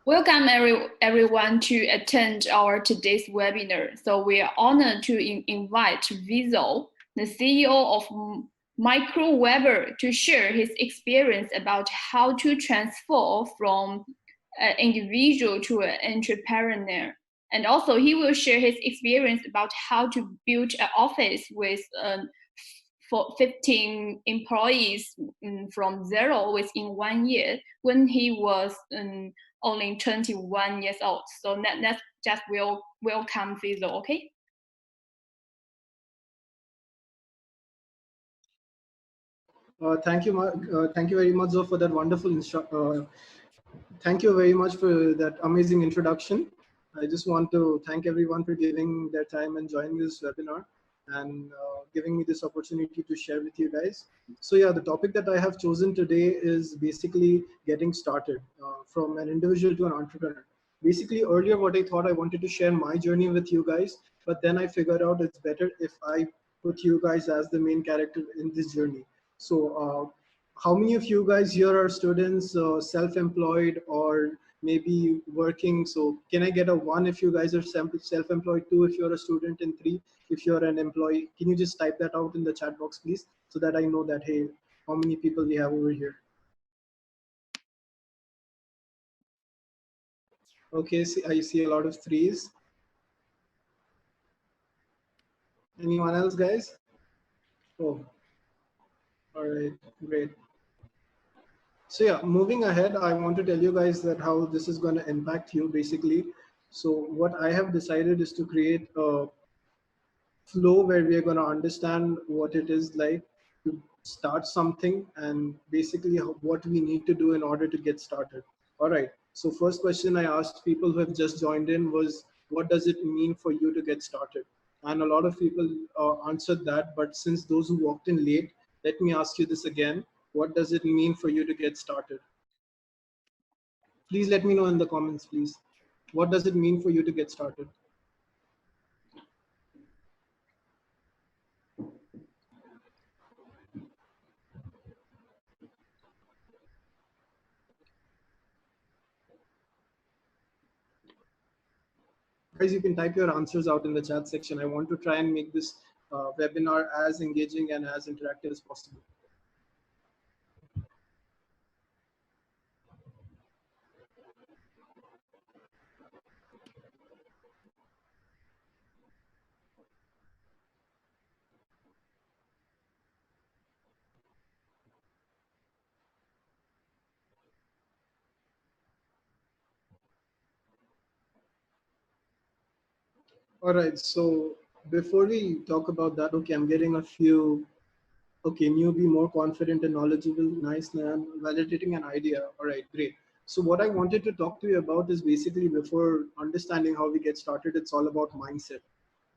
Welcome everyone to attend our today's webinar. So we are honored to invite Fazil, the CEO of Microweber, to share his experience about how to transform from an individual to an entrepreneur. And also he will share his experience about how to build an office with for 15 employees from zero within 1 year when he was only 21 years old. So let's just welcome Fazil, okay? Thank you very much, Zoe, for that wonderful thank you very much for that amazing introduction. I just want to thank everyone for giving their time and joining this webinar and giving me this opportunity to share with you guys. So yeah, the topic that I have chosen today is basically getting started from an individual to an entrepreneur. Basically, earlier what I thought I wanted to share my journey with you guys, but then I figured out it's better if I put you guys as the main character in this journey. So how many of you guys here are students, self-employed, or maybe working? So can I get a 1 if you guys are self-employed, 2 if you're a student, and 3 if you're an employee? Can you just type that out in the chat box, please, so that I know that, hey, how many people we have over here? Okay, I see a lot of 3s. Anyone else, guys? Oh, all right, great. So yeah, moving ahead, I want to tell you guys that how this is going to impact you basically. So what I have decided is to create a flow where we are going to understand what it is like to start something and basically what we need to do in order to get started. All right. So first question I asked people who have just joined in was, what does it mean for you to get started? And a lot of people answered that. But since those who walked in late, let me ask you this again. What does it mean for you to get started? Please let me know in the comments, please. What does it mean for you to get started? Guys, you can type your answers out in the chat section. I want to try and make this webinar as engaging and as interactive as possible. All right, so before we talk about that, okay, I'm getting a few, okay, newbie, more confident and knowledgeable, nice, man, validating an idea. All right, great. So what I wanted to talk to you about is basically before understanding how we get started, it's all about mindset.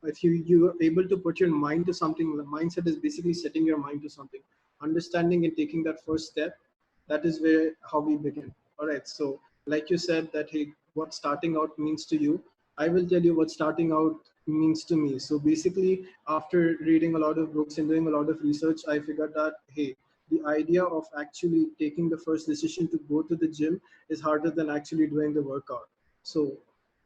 If you are able to put your mind to something, the mindset is basically setting your mind to something, understanding and taking that first step. That is where how we begin. All right, so like you said that, hey, what starting out means to you, I will tell you what starting out means to me. So basically, after reading a lot of books and doing a lot of research, I figured that, hey, the idea of actually taking the first decision to go to the gym is harder than actually doing the workout. So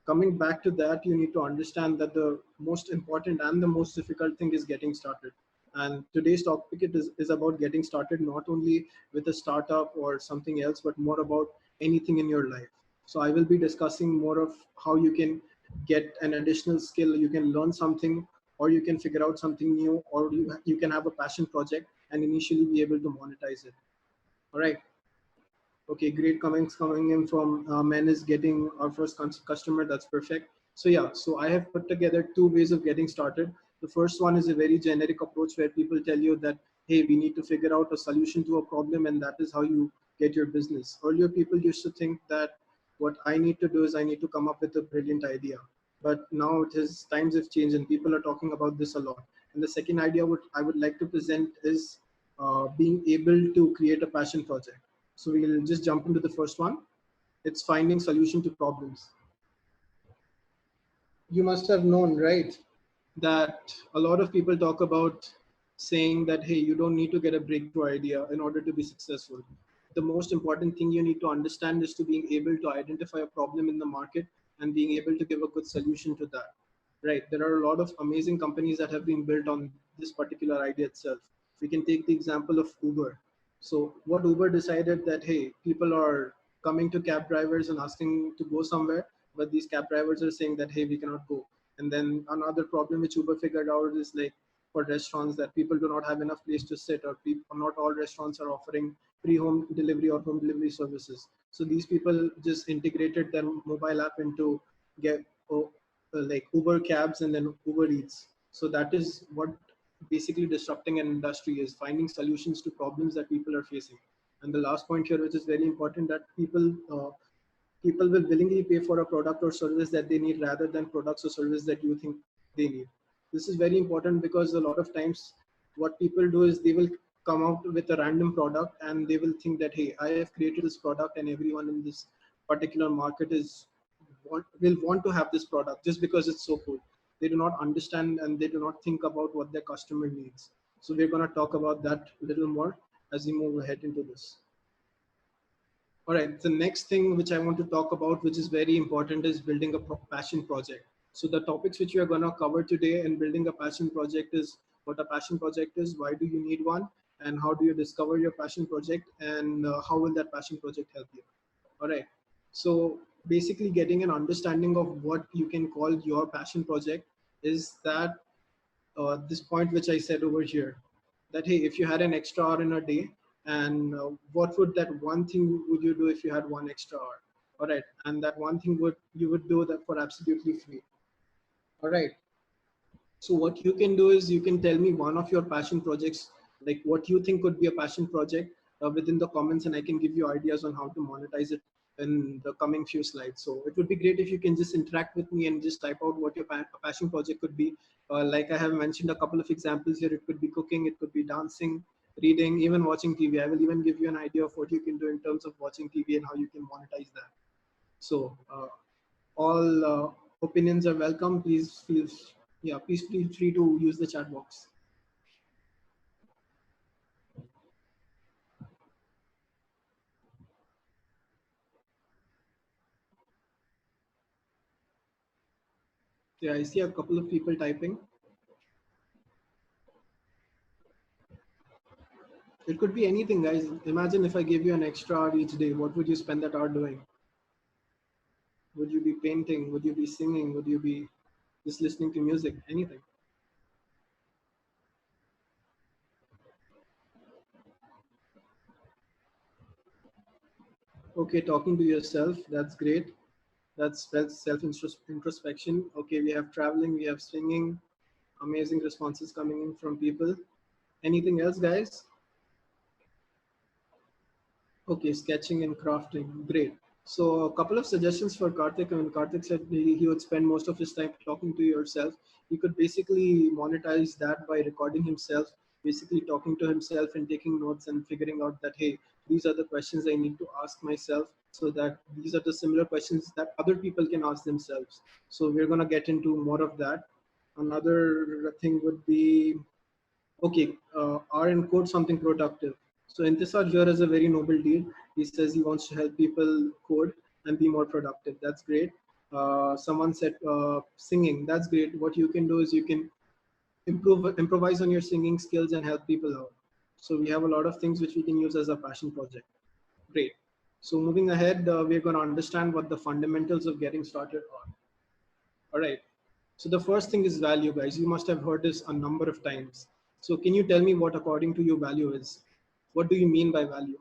coming back to that, you need to understand that the most important and the most difficult thing is getting started. And today's topic is about getting started, not only with a startup or something else, but more about anything in your life. So I will be discussing more of how you can get an additional skill, you can learn something, or you can figure out something new, or you can have a passion project and initially be able to monetize it. All right. Okay, great comments coming in from Men is getting our first customer. That's perfect. So yeah, so I have put together 2 ways of getting started. The first one is a very generic approach where people tell you that, hey, we need to figure out a solution to a problem, and that is how you get your business. Earlier, people used to think that what I need to do is I need to come up with a brilliant idea. But now it is times have changed and people are talking about this a lot. And the second idea I would like to present is being able to create a passion project. So we'll just jump into the first one. It's finding solution to problems. You must have known, right, that a lot of people talk about saying that, hey, you don't need to get a breakthrough idea in order to be successful. the most important thing you need to understand is to being able to identify a problem in the market and being able to give a good solution to that. Right. There are a lot of amazing companies that have been built on this particular idea itself. We can take the example of Uber. So what Uber decided that, hey, people are coming to cab drivers and asking to go somewhere, but these cab drivers are saying that, hey, we cannot go. And then another problem which Uber figured out is like for restaurants that people do not have enough place to sit, or people, not all restaurants are offering free home delivery or home delivery services. So these people just integrated their mobile app into get oh, like Uber cabs and then Uber Eats. So that is what basically disrupting an industry is, finding solutions to problems that people are facing. And the last point here, which is very important, that people will willingly pay for a product or service that they need rather than products or service that you think they need. This is very important because a lot of times what people do is they will come out with a random product and they will think that, hey, I have created this product and everyone in this particular market will want to have this product just because it's so cool. They do not understand and they do not think about what their customer needs. So we're going to talk about that a little more as we move ahead into this. All right, the next thing which I want to talk about, which is very important, is building a passion project. So the topics which we are going to cover today in building a passion project is what a passion project is, why do you need one, and how do you discover your passion project, and how will that passion project help you. All right. So basically getting an understanding of what you can call your passion project is that this point which I said over here, that hey, if you had an extra hour in a day, and what would that one thing would you do if you had one extra hour? All right, and that one thing would you would do that for absolutely free. All right. So what you can do is you can tell me one of your passion projects, like what you think could be a passion project within the comments, and I can give you ideas on how to monetize it in the coming few slides. So it would be great if you can just interact with me and just type out what your passion project could be. Like I have mentioned a couple of examples here. It could be cooking, it could be dancing, reading, even watching TV. I will even give you an idea of what you can do in terms of watching TV and how you can monetize that. So all opinions are welcome. Please feel free to use the chat box. Yeah, I see a couple of people typing. It could be anything, guys. Imagine if I gave you an extra hour each day, what would you spend that hour doing? Would you be painting? Would you be singing? Would you be just listening to music? Anything. Okay, talking to yourself. That's great. That's self introspection. Okay, we have traveling, we have singing. Amazing responses coming in from people. Anything else, guys? Okay, sketching and crafting. Great. So a couple of suggestions for Karthik. I mean, Karthik said he would spend most of his time talking to yourself. He could basically monetize that by recording himself, basically talking to himself and taking notes and figuring out that, hey, these are the questions I need to ask myself, so that these are the similar questions that other people can ask themselves. So we're going to get into more of that. Another thing would be, okay, R and code something productive. So Intisar here has a very noble deed. He says he wants to help people code and be more productive. That's great. Someone said singing. That's great. What you can do is you can improvise on your singing skills and help people out. So we have a lot of things which we can use as a passion project. Great. So moving ahead, we're going to understand what the fundamentals of getting started are. All right. So the first thing is value, guys. You must have heard this a number of times. So can you tell me what according to you value is? What do you mean by value?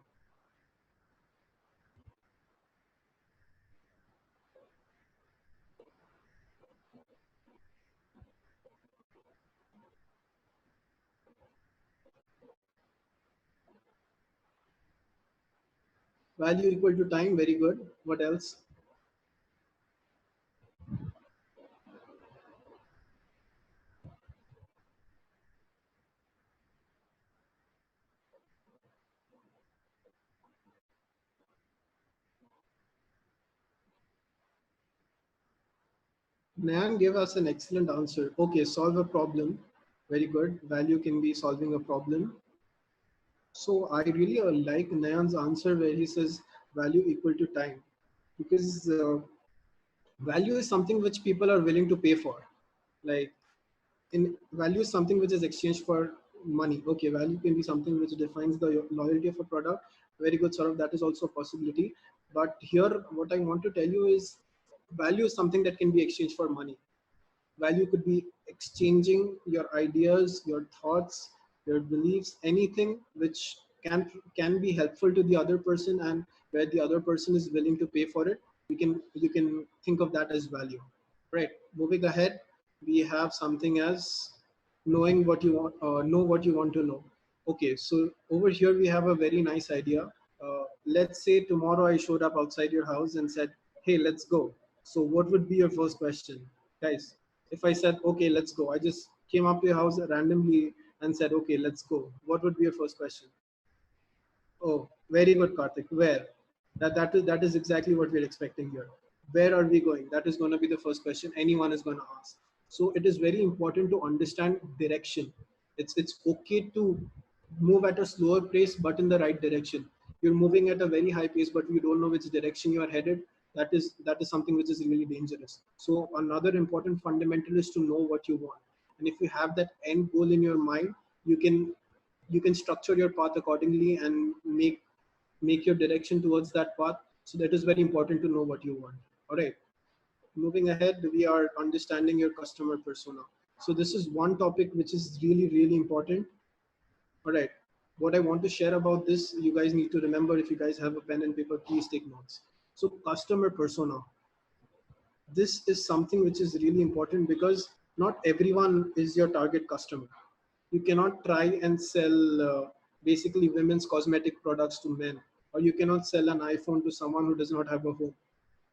Value equal to time. Very good. What else? Nayan gave us an excellent answer. Okay, solve a problem. Very good. Value can be solving a problem. So I really like Nayan's answer where he says value equal to time, because value is something which people are willing to pay for. Like, in value is something which is exchanged for money. Okay, value can be something which defines the loyalty of a product. Very good, sort of, that is also a possibility. But here, what I want to tell you is value is something that can be exchanged for money. Value could be exchanging your ideas, your thoughts, your beliefs, anything which can be helpful to the other person, and where the other person is willing to pay for it. You can think of that as value. Right. Moving ahead, we have something as knowing what you want, know what you want to know. Okay, so over here we have a very nice idea. Let's say tomorrow I showed up outside your house and said, "Hey, let's go." So what would be your first question, guys? If I said, "Okay, let's go," I just came up to your house randomly and said, "Okay, let's go." What would be your first question? Oh, very good, Karthik. Where? That is exactly what we're expecting here. Where are we going? That is going to be the first question anyone is going to ask. So it is very important to understand direction. It's okay to move at a slower pace, but in the right direction. You're moving at a very high pace, but you don't know which direction you are headed. That is something which is really dangerous. So another important fundamental is to know what you want. And if you have that end goal in your mind, you can you can structure your path accordingly and make your direction towards that path. So that is very important to know what you want. All right, moving ahead, we are understanding your customer persona. So this is one topic which is really important. All right, what I want to share about this, you guys need to remember. If you guys have a pen and paper, please take notes. So customer persona, this is something which is really important, because not everyone is your target customer. You cannot try and sell basically women's cosmetic products to men, or you cannot sell an iPhone to someone who does not have a home.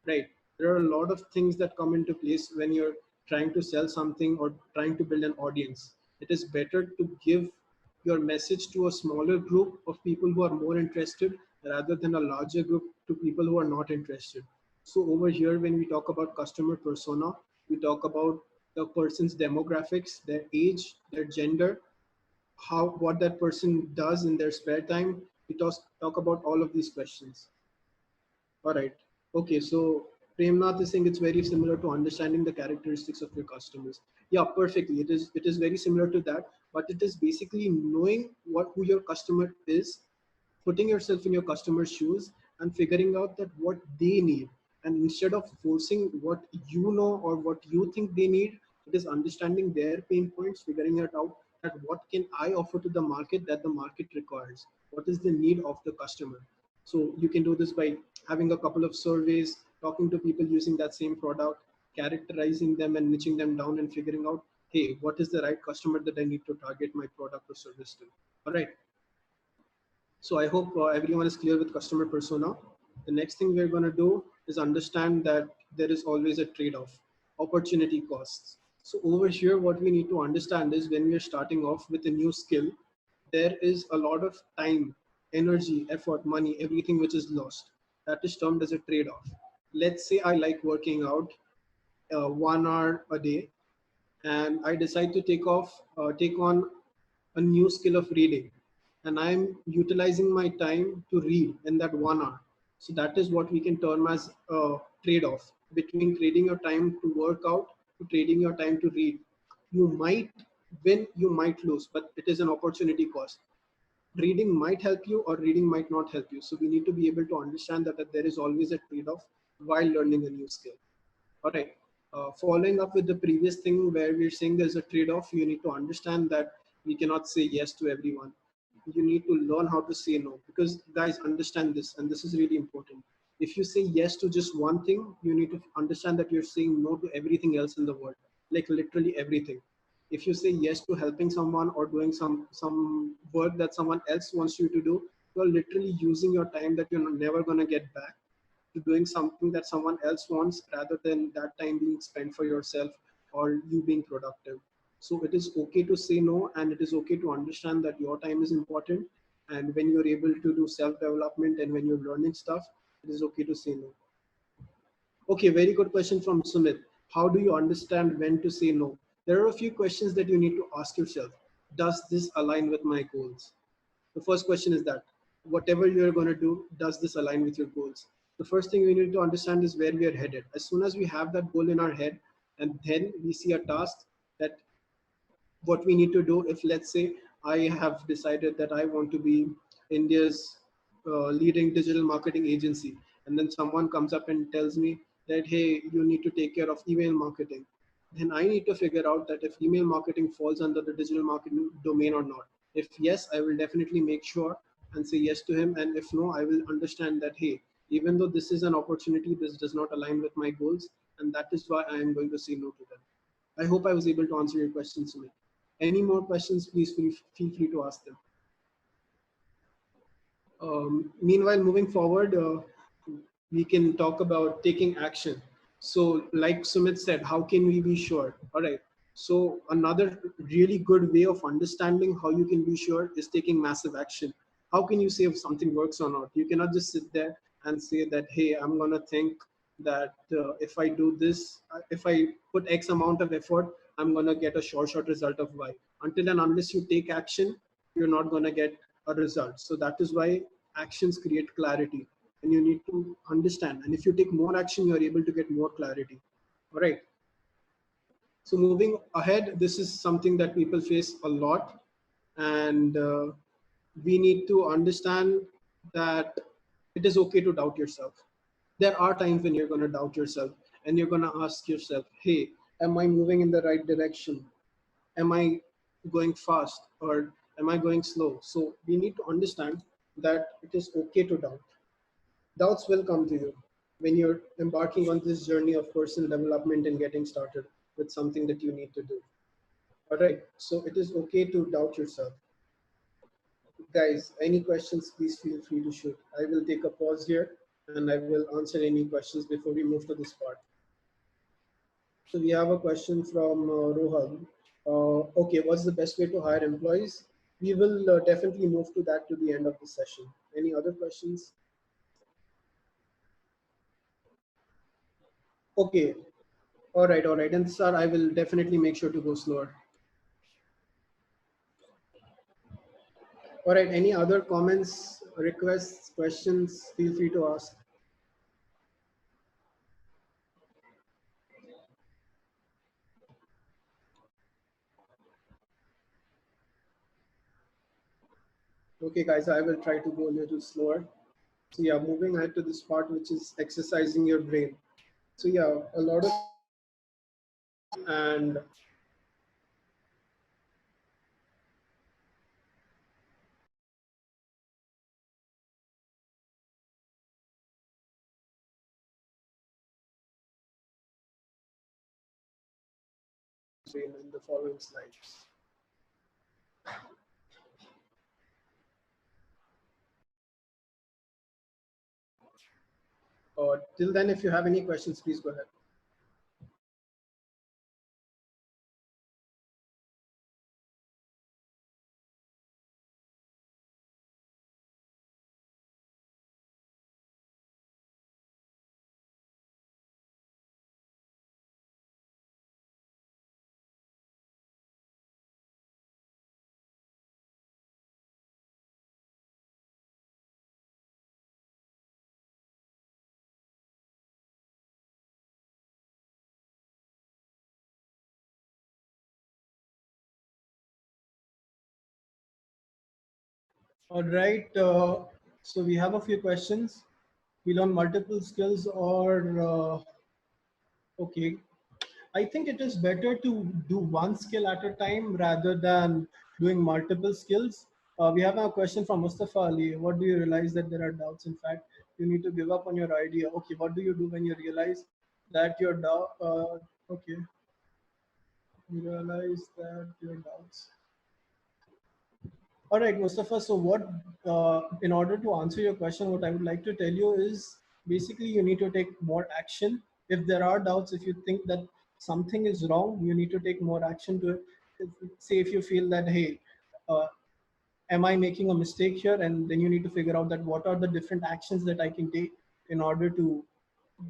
Right, there are a lot of things that come into place when you're trying to sell something or trying to build an audience. It is better to give your message to a smaller group of people who are more interested, rather than a larger group to people who are not interested. So over here, when we talk about customer persona, we talk about the person's demographics, their age, their gender, how what that person does in their spare time. We talk about all of these questions. All right. Okay. So Premnath is saying it's very similar to understanding the characteristics of your customers. Yeah, perfectly. It is very similar to that, but it is basically knowing what who your customer is, putting yourself in your customer's shoes, and figuring out that what they need. And instead of forcing what you know or what you think they need, it is understanding their pain points, figuring it out, that what can I offer to the market that the market requires? What is the need of the customer? So you can do this by having a couple of surveys, talking to people using that same product, characterizing them and niching them down, and figuring out, hey, what is the right customer that I need to target my product or service to? All right. So I hope everyone is clear with customer persona. The next thing we're going to do is understand that there is always a trade-off, opportunity costs. So over here, what we need to understand is when we're starting off with a new skill, there is a lot of time, energy, effort, money, everything which is lost. That is termed as a trade-off. Let's say I like working out 1 hour a day, and I decide to take on a new skill of reading, and I'm utilizing my time to read in that 1 hour. So that is what we can term as a trade-off between trading your time to work out to trading your time to read. You might win, you might lose, but it is an opportunity cost. Reading might help you or reading might not help you. So we need to be able to understand that there is always a trade-off while learning a new skill. All right. Following up with the previous thing where we're saying there's a trade-off, you need to understand that we cannot say yes to everyone. You need to learn how to say no, because guys, understand this, and this is really important. If you say yes to just one thing, you need to understand that you're saying no to everything else in the world, like literally everything. If you say yes to helping someone or doing some work that someone else wants you to do, you're literally using your time that you're never going to get back to doing something that someone else wants, rather than that time being spent for yourself or you being productive. So it is okay to say no, and it is okay to understand that your time is important. And when you're able to do self development and when you're learning stuff, it is okay to say no. Okay, very good question from Sumit. How do you understand when to say no? There are a few questions that you need to ask yourself. Does this align with my goals? The first question is that whatever you're going to do, does this align with your goals? The first thing we need to understand is where we are headed. As soon as we have that goal in our head, and then we see a task that what we need to do, if let's say I have decided that I want to be India's leading digital marketing agency, and then someone comes up and tells me that hey, you need to take care of email marketing, then I need to figure out that if email marketing falls under the digital marketing domain or not. If yes, I will definitely make sure and say yes to him, and if no, I will understand that hey, even though this is an opportunity, this does not align with my goals, and that is why I am going to say no to them. I hope I was able to answer your questions, Sumit. Any more questions, please feel free to ask them. Meanwhile, moving forward, we can talk about taking action. So, like Sumit said, how can we be sure? All right. So, another really good way of understanding how you can be sure is taking massive action. How can you say if something works or not? You cannot just sit there and say that, hey, I'm going to think that if I do this, if I put X amount of effort, I'm going to get a short result of Y. Until and unless you take action, you're not going to get a result. So that is why actions create clarity, and you need to understand. And if you take more action, you are able to get more clarity. All right. So moving ahead, this is something that people face a lot, and we need to understand that it is okay to doubt yourself. There are times when you're going to doubt yourself, and you're going to ask yourself, hey, am I moving in the right direction? Am I going fast, or am I going slow? So we need to understand that it is okay to doubt. Doubts will come to you when you're embarking on this journey of personal development and getting started with something that you need to do. All right. So it is okay to doubt yourself. Guys, any questions, please feel free to shoot. I will take a pause here and I will answer any questions before we move to this part. So we have a question from Rohan. Okay, what's the best way to hire employees? We will definitely move to that to the end of the session. Any other questions? Okay, all right. And sir, I will definitely make sure to go slower. All right, any other comments, requests, questions, feel free to ask. Okay, guys, I will try to go a little slower. So yeah, moving ahead to this part, which is exercising your brain. So yeah, a lot of and brain in the following slides. Till then, if you have any questions, please go ahead. All right. So we have a few questions. We learn multiple skills or okay. I think it is better to do one skill at a time rather than doing multiple skills. We have a question from Mustafa Ali. What do you realize that there are doubts? In fact, you need to give up on your idea. Okay, what do you do when you realize that your doubt? Okay, you realize that your doubts. All right, Mustafa. So, in order to answer your question, what I would like to tell you is basically you need to take more action. If there are doubts, if you think that something is wrong, you need to take more action to it. Say if you feel that, hey, uh, am I making a mistake here? And then you need to figure out that what are the different actions that I can take in order to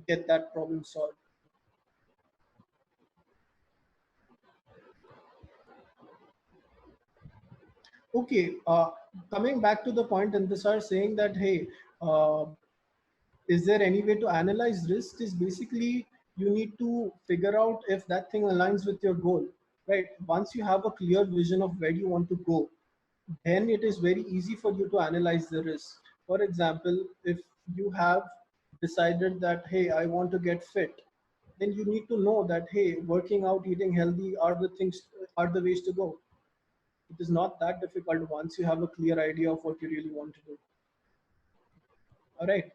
get that problem solved. Okay, coming back to the point, and this are saying that, hey, uh, is there any way to analyze risk? Is basically you need to figure out if that thing aligns with your goal, right? Once you have a clear vision of where you want to go, then it is very easy for you to analyze the risk. For example, if you have decided that, hey, I want to get fit, then you need to know that, hey, working out, eating healthy are the things, are the ways to go. It is not that difficult once you have a clear idea of what you really want to do. All right.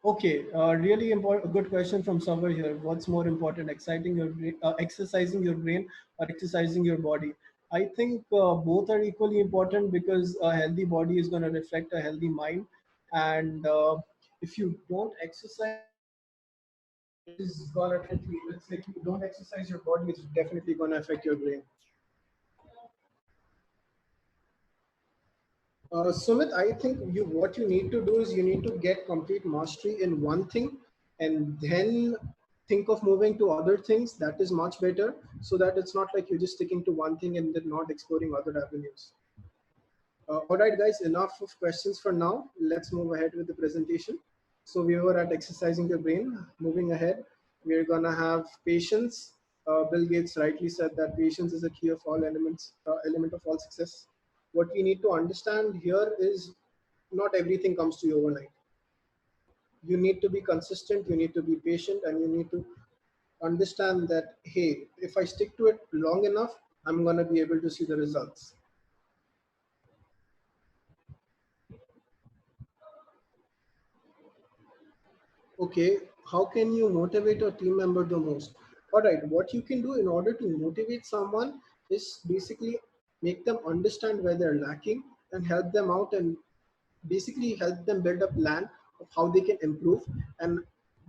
Okay, really important. Good question from somewhere here. What's more important, exercising your brain or exercising your body? I think both are equally important because a healthy body is going to reflect a healthy mind, and if you don't exercise your body, it is gonna definitely. It's like you don't exercise your body, it's definitely gonna affect your brain. Sumit, I think what you need to do is you need to get complete mastery in one thing, and then think of moving to other things. That is much better, so that it's not like you're just sticking to one thing and then not exploring other avenues. All right, guys, enough of questions for now. Let's move ahead with the presentation. So we were at exercising your brain. Moving ahead, we're gonna have patience. Bill Gates rightly said that patience is a key of all element of all success. What we need to understand here is not everything comes to you overnight. You need to be consistent. You need to be patient, and you need to understand that, hey, if I stick to it long enough, I'm gonna be able to see the results. Okay, how can you motivate a team member the most? All right, what you can do in order to motivate someone is basically make them understand where they're lacking and help them out, and basically help them build a plan of how they can improve. And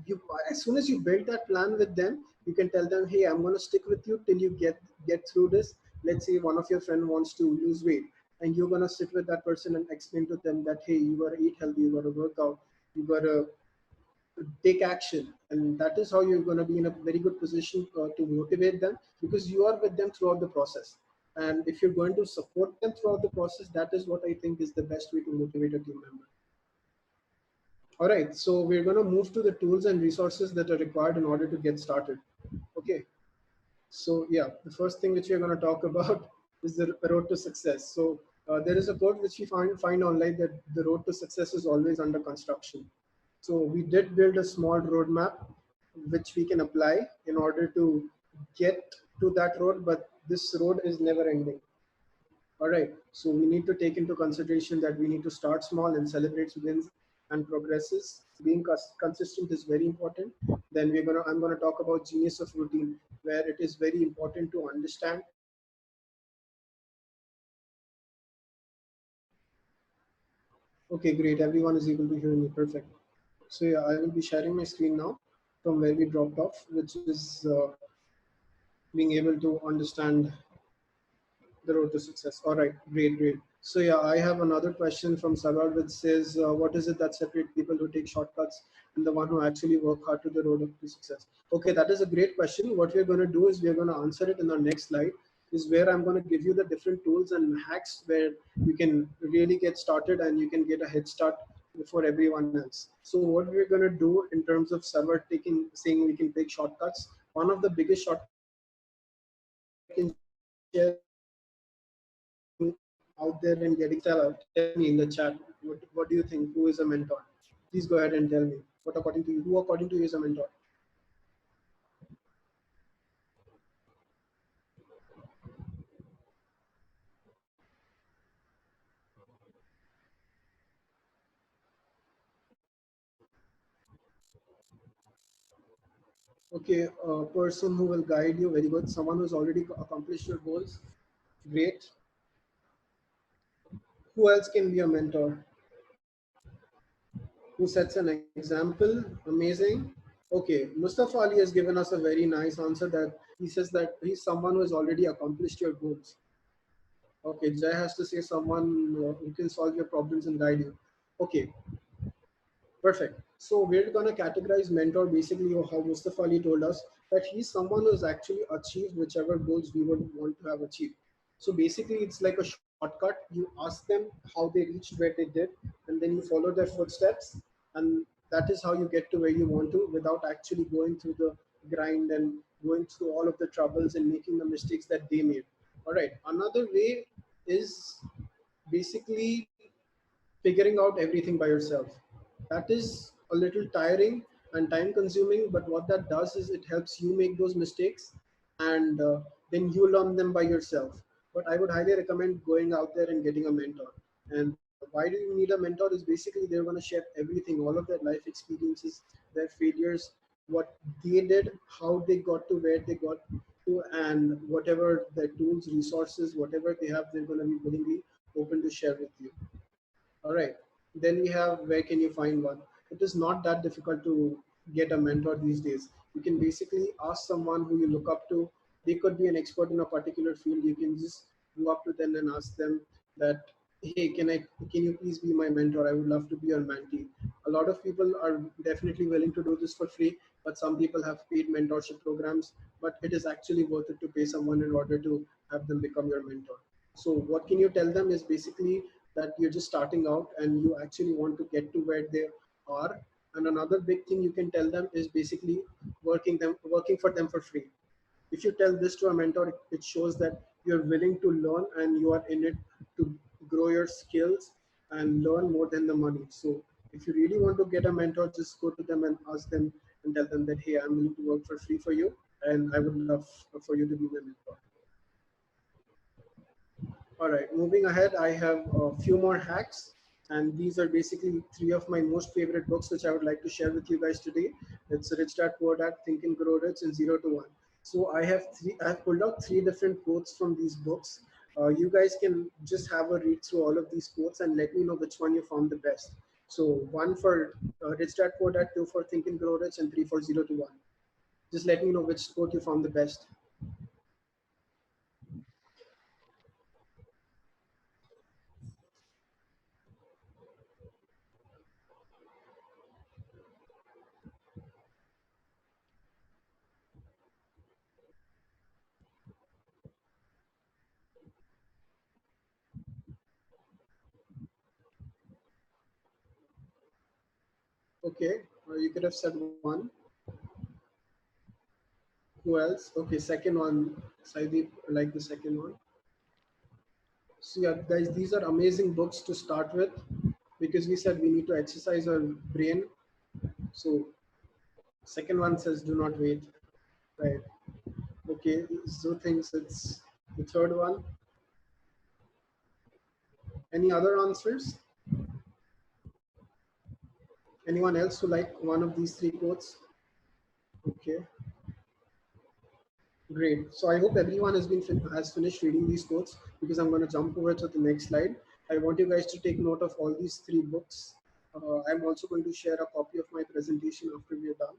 you, as soon as you build that plan with them, you can tell them, hey, I'm going to stick with you till you get through this. Let's say one of your friend wants to lose weight, and you're going to sit with that person and explain to them that, hey, you got to eat healthy, you got to work out, you got to take action, and that is how you're going to be in a very good position to motivate them, because you are with them throughout the process. And if you're going to support them throughout the process, that is what I think is the best way to motivate a team member. All right, so we're going to move to the tools and resources that are required in order to get started. Okay, so yeah, the first thing which we're going to talk about is the road to success. So there is a quote which we find online that the road to success is always under construction. So we did build a small roadmap which we can apply in order to get to that road, but this road is never ending. All right. So we need to take into consideration that we need to start small and celebrate wins and progresses. Being consistent is very important. Then I'm gonna talk about genius of routine, where it is very important to understand that, hey, okay, great. Everyone is able to hear me. Perfect. So yeah, I will be sharing my screen now from where we dropped off, which is being able to understand the road to success. All right, great, great. So yeah, I have another question from Sagar which says, what is it that separates people who take shortcuts and the one who actually work hard to the road to success? Okay, that is a great question. What we're going to do is we're going to answer it in the next slide, is where I'm going to give you the different tools and hacks where you can really get started and you can get a head start before everyone else. So what we're going to do in terms of Sagar saying we can take shortcuts, one of the biggest shortcuts I can share is going out there and getting Stella. Tell me in the chat, what do you think? Who is a mentor? Please go ahead and tell me. What according to you? Who according to you is a mentor? Okay, a person who will guide you, very good. Someone who's already accomplished your goals, great. Who else can be a mentor? Who sets an example? Amazing. Okay, Mustafa Ali has given us a very nice answer that he says that he's someone who has already accomplished your goals. Okay, Jay has to say someone who can solve your problems and guide you. Okay, perfect. So we're gonna categorize mentor basically how Mustafa Ali told us that he's someone who's actually achieved whichever goals we would want to have achieved. So basically, it's like a shortcut. You ask them how they reached where they did, and then you follow their footsteps, and that is how you get to where you want to without actually going through the grind and going through all of the troubles and making the mistakes that they made. All right. Another way is basically figuring out everything by yourself. That is a little tiring and time consuming, but what that does is it helps you make those mistakes, and then you learn them by yourself. But I would highly recommend going out there and getting a mentor. And why do you need a mentor is basically they're going to share everything, all of their life experiences, their failures, what they did, how they got to where they got to, and whatever their tools, resources, whatever they have, they're going to be willingly open to share with you. All right. Then we have where can you find one? It is not that difficult to get a mentor these days. You can basically ask someone who you look up to. They could be an expert in a particular field. You can just go up to them and ask them that, hey, can you please be my mentor? I would love to be your mentee. A lot of people are definitely willing to do this for free, but some people have paid mentorship programs. But it is actually worth it to pay someone in order to have them become your mentor. So what can you tell them is basically that you're just starting out and you actually want to get to where they are. And another big thing you can tell them is basically working for them for free. If you tell this to a mentor, it shows that you're willing to learn and you are in it to grow your skills and learn more than the money. So if you really want to get a mentor, just go to them and ask them and tell them that, hey, I'm willing to work for free for you and I would love for you to be my mentor. All right, moving ahead, I have a few more hacks, and these are basically three of my most favorite books, which I would like to share with you guys today. It's Rich Dad Poor Dad, Think and Grow Rich, and Zero to One. So I have pulled out three different quotes from these books. You guys can just have a read through all of these quotes and let me know which one you found the best. So one for Rich Dad Poor Dad, two for Think and Grow Rich, and three for Zero to One. Just let me know which quote you found the best. Okay, you could have said one. Who else? Okay, second one. Saideep, like the second one. So yeah, guys, these are amazing books to start with because we said we need to exercise our brain. So second one says do not wait. Right. Okay, Zoo thinks it's the third one. Any other answers? Anyone else who like one of these three quotes? Okay. Great. So I hope everyone has finished reading these quotes because I'm going to jump over to the next slide. I want you guys to take note of all these three books. I'm also going to share a copy of my presentation after we're done.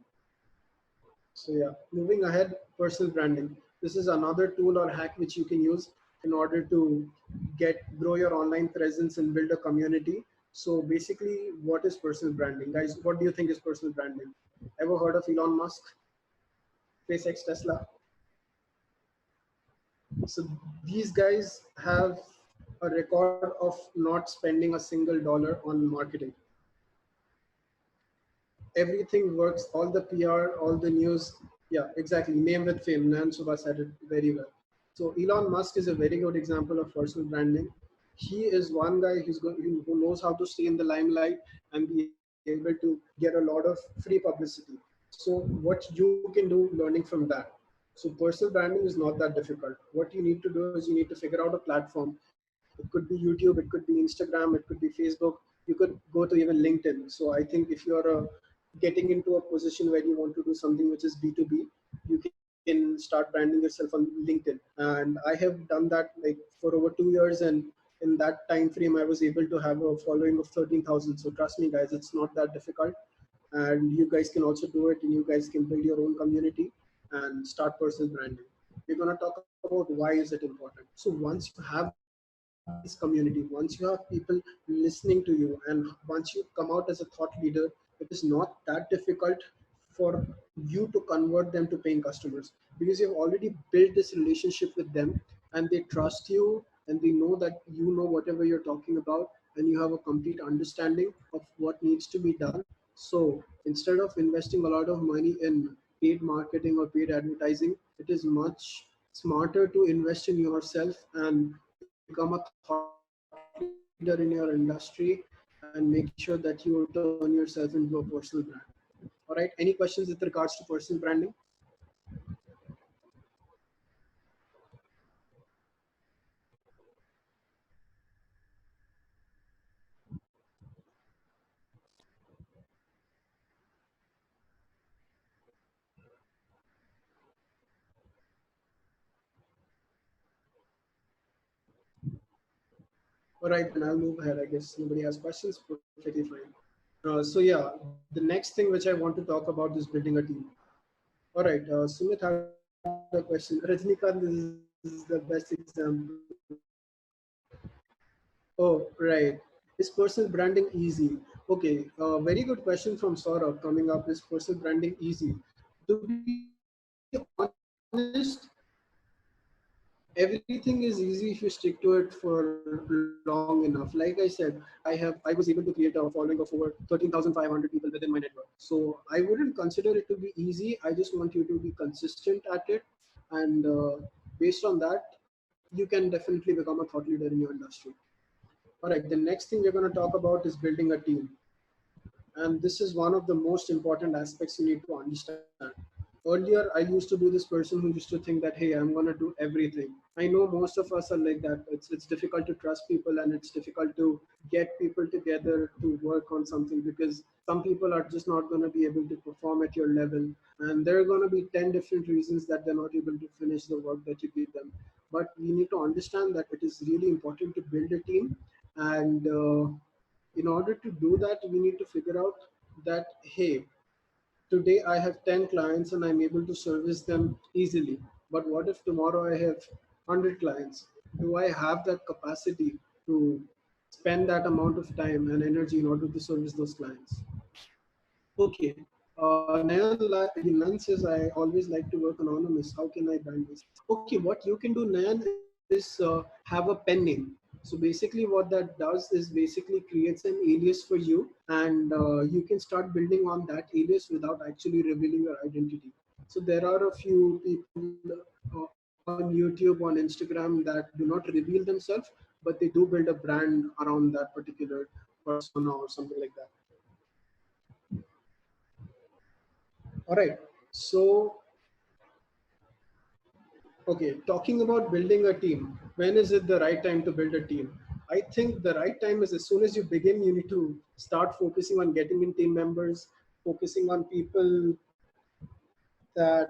So yeah, moving ahead, personal branding. This is another tool or hack which you can use in order to grow your online presence and build a community. So basically, what is personal branding, guys? What do you think is personal branding? Ever heard of Elon Musk, SpaceX, Tesla? So these guys have a record of not spending a single dollar on marketing. Everything works, all the PR, all the news. Yeah, exactly. Name with fame. Nan Subha said it very well. So Elon Musk is a very good example of personal branding. He is one guy who knows how to stay in the limelight and be able to get a lot of free publicity. So what you can do learning from that. So personal branding is not that difficult. What you need to do is you need to figure out a platform. It could be YouTube, it could be Instagram, it could be Facebook. You could go to even LinkedIn. So I think if you're getting into a position where you want to do something which is B2B, you can start branding yourself on LinkedIn. And I have done that like for over 2 years, and in that time frame, I was able to have a following of 13,000. So trust me, guys, it's not that difficult, and you guys can also do it, and you guys can build your own community and start personal branding. We're going to talk about why is it important. So once you have this community, once you have people listening to you, and once you come out as a thought leader, it is not that difficult for you to convert them to paying customers because you've already built this relationship with them, and they trust you, and they know that you know whatever you're talking about, and you have a complete understanding of what needs to be done. So instead of investing a lot of money in paid marketing or paid advertising, it is much smarter to invest in yourself and become a thought leader in your industry, and make sure that you turn yourself into a personal brand. All right, any questions with regards to personal branding? All right, then I'll move ahead. I guess nobody has questions. Perfectly fine. So yeah, the next thing which I want to talk about is building a team. All right, Sumit had a question. Rajnikant, this is the best example. Oh, right. Is personal branding easy? Okay, very good question from Saurabh coming up. Is personal branding easy? To be honest, everything is easy if you stick to it for long enough. Like I said, I was able to create a following of over 13,500 people within my network. So I wouldn't consider it to be easy. I just want you to be consistent at it, and based on that, you can definitely become a thought leader in your industry. All right, the next thing we're going to talk about is building a team. And this is one of the most important aspects you need to understand. Earlier, I used to be this person who used to think that, hey, I'm going to do everything. I know most of us are like that. It's difficult to trust people, and it's difficult to get people together to work on something, because some people are just not going to be able to perform at your level, and there are going to be 10 different reasons that they're not able to finish the work that you give them. But we need to understand that it is really important to build a team, and in order to do that, we need to figure out that, hey, today I have 10 clients and I'm able to service them easily. But what if tomorrow I have 100 clients? Do I have that capacity to spend that amount of time and energy in order to service those clients? Okay. Nayan says, I always like to work anonymous. How can I brand myself? Okay, what you can do, Nayan, is have a pen name. So basically, what that does is basically creates an alias for you, and you can start building on that alias without actually revealing your identity. So there are a few people on YouTube, on Instagram that do not reveal themselves, but they do build a brand around that particular persona or something like that. All right. So, okay, talking about building a team, when is it the right time to build a team? I think the right time is as soon as you begin, you need to start focusing on getting in team members, focusing on people that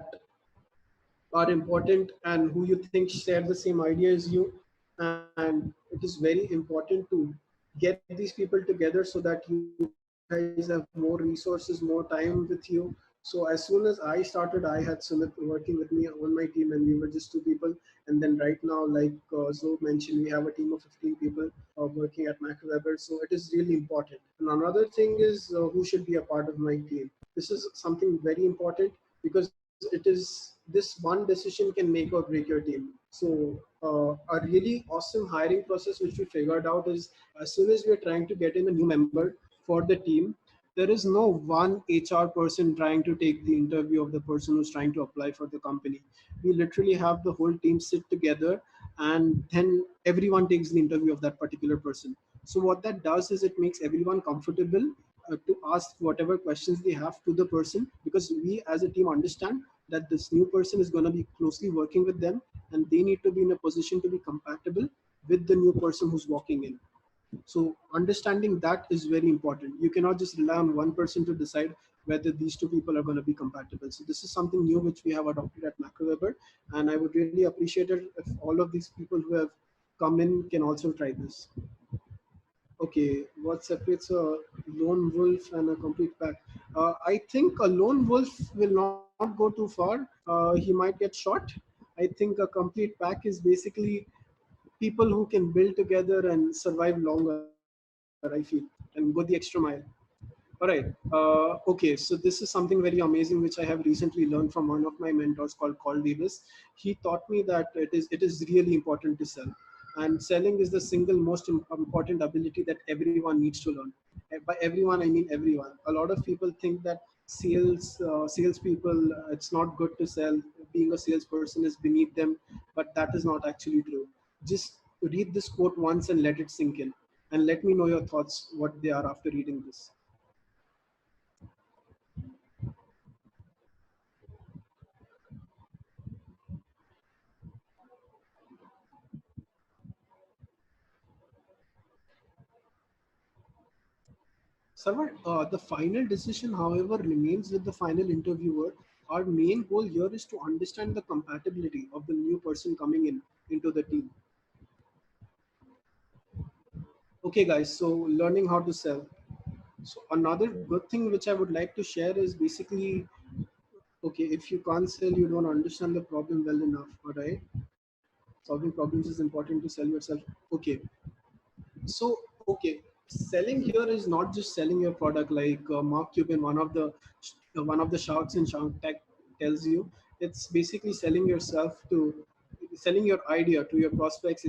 are important and who you think share the same idea as you. And it is very important to get these people together so that you guys have more resources, more time with you. So as soon as I started, I had Sumit working with me on my team, and we were just two people. And then right now, like Zoe mentioned, we have a team of 15 people working at MacWeber. So it is really important. And another thing is who should be a part of my team. This is something very important, because this one decision can make or break your team. So a really awesome hiring process which we figured out is, as soon as we are trying to get in a new member for the team, there is no one HR person trying to take the interview of the person who's trying to apply for the company. We literally have the whole team sit together, and then everyone takes the interview of that particular person. So what that does is it makes everyone comfortable to ask whatever questions they have to the person, because we as a team understand that this new person is going to be closely working with them, and they need to be in a position to be compatible with the new person who's walking in. So understanding that is very important. You cannot just rely on one person to decide whether these two people are going to be compatible. So this is something new which we have adopted at MacroWeber, and I would really appreciate it if all of these people who have come in can also try this. Okay, what separates a lone wolf and a complete pack? I think a lone wolf will not go too far. He might get shot. I think a complete pack is basically people who can build together and survive longer, I feel, and go the extra mile. All right. All right. Okay. So this is something very amazing which I have recently learned from one of my mentors called Carl Davis. He taught me that it is really important to sell, and selling is the single most important ability that everyone needs to learn. By everyone, I mean everyone. A lot of people think that salespeople, it's not good to sell. Being a salesperson is beneath them, but that is not actually true. Just read this quote once and let it sink in, and let me know your thoughts what they are after reading this. Sarvar, the final decision, however, remains with the final interviewer. Our main goal here is to understand the compatibility of the new person coming in into the team. Okay, guys, so learning how to sell. So another good thing which I would like to share is basically, okay, if you can't sell, you don't understand the problem well enough. All right, solving problems is important to sell yourself. Okay, so, okay, selling here is not just selling your product like Mark Cuban, one of the sharks in Shark Tank tells you. It's basically selling your idea to your prospects,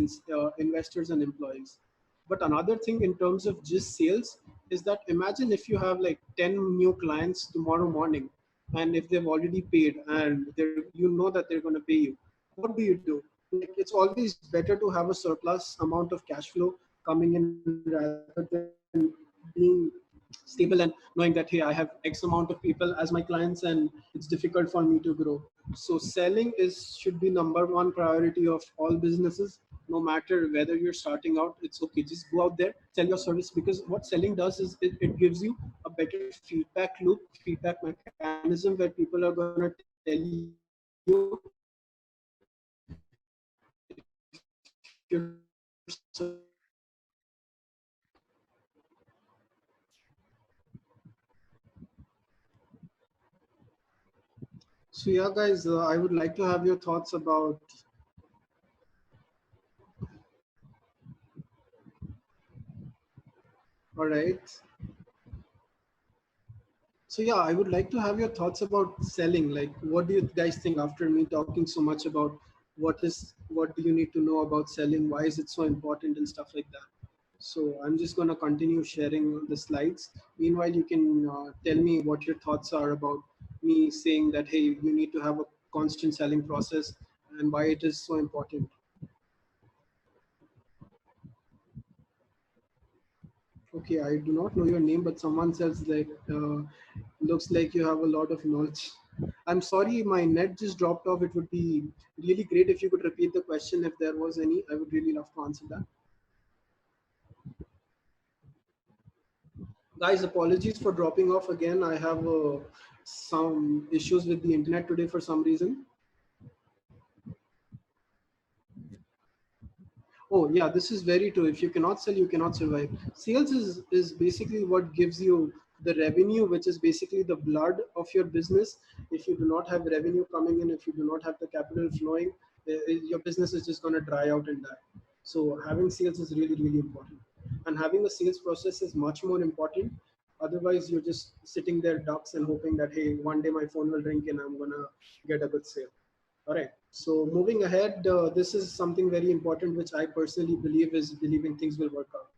investors, and employees. But another thing in terms of just sales is that imagine if you have like 10 new clients tomorrow morning, and if they've already paid and you know that they're going to pay you, what do you do? Like, it's always better to have a surplus amount of cash flow coming in rather than being stable and knowing that, hey, I have X amount of people as my clients and it's difficult for me to grow. So selling is should be number one priority of all businesses. No matter whether you're starting out, it's okay, just go out there, sell your service, because what selling does is it gives you a better feedback loop, feedback mechanism, where people are going to tell you if you're serving them correctly, if you're selling them the right thing, if you're selling them the right product. So yeah, guys, I would like to have your thoughts about. All right. So yeah, I would like to have your thoughts about selling. Like, what do you guys think after me talking so much about what do you need to know about selling? Why is it so important and stuff like that? So I'm just gonna continue sharing the slides. Meanwhile, you can tell me what your thoughts are about me saying that, hey, you need to have a constant selling process and why it is so important. Okay, I do not know your name, but someone says like, looks like you have a lot of knowledge. I'm sorry, my net just dropped off. It would be really great if you could repeat the question if there was any. I would really love to answer that. Guys, apologies for dropping off again. I have some issues with the internet today for some reason. Oh yeah, this is very true. If you cannot sell, you cannot survive. Sales is basically what gives you the revenue, which is basically the blood of your business. If you do not have revenue coming in, if you do not have the capital flowing, your business is just going to dry out and die. So having sales is really really important, and having a sales process is much more important. Otherwise, you're just sitting there ducks and hoping that, hey, one day my phone will ring and I'm gonna get a good sale. All right. So moving ahead, this is something very important, which I personally believe is believing things will work out.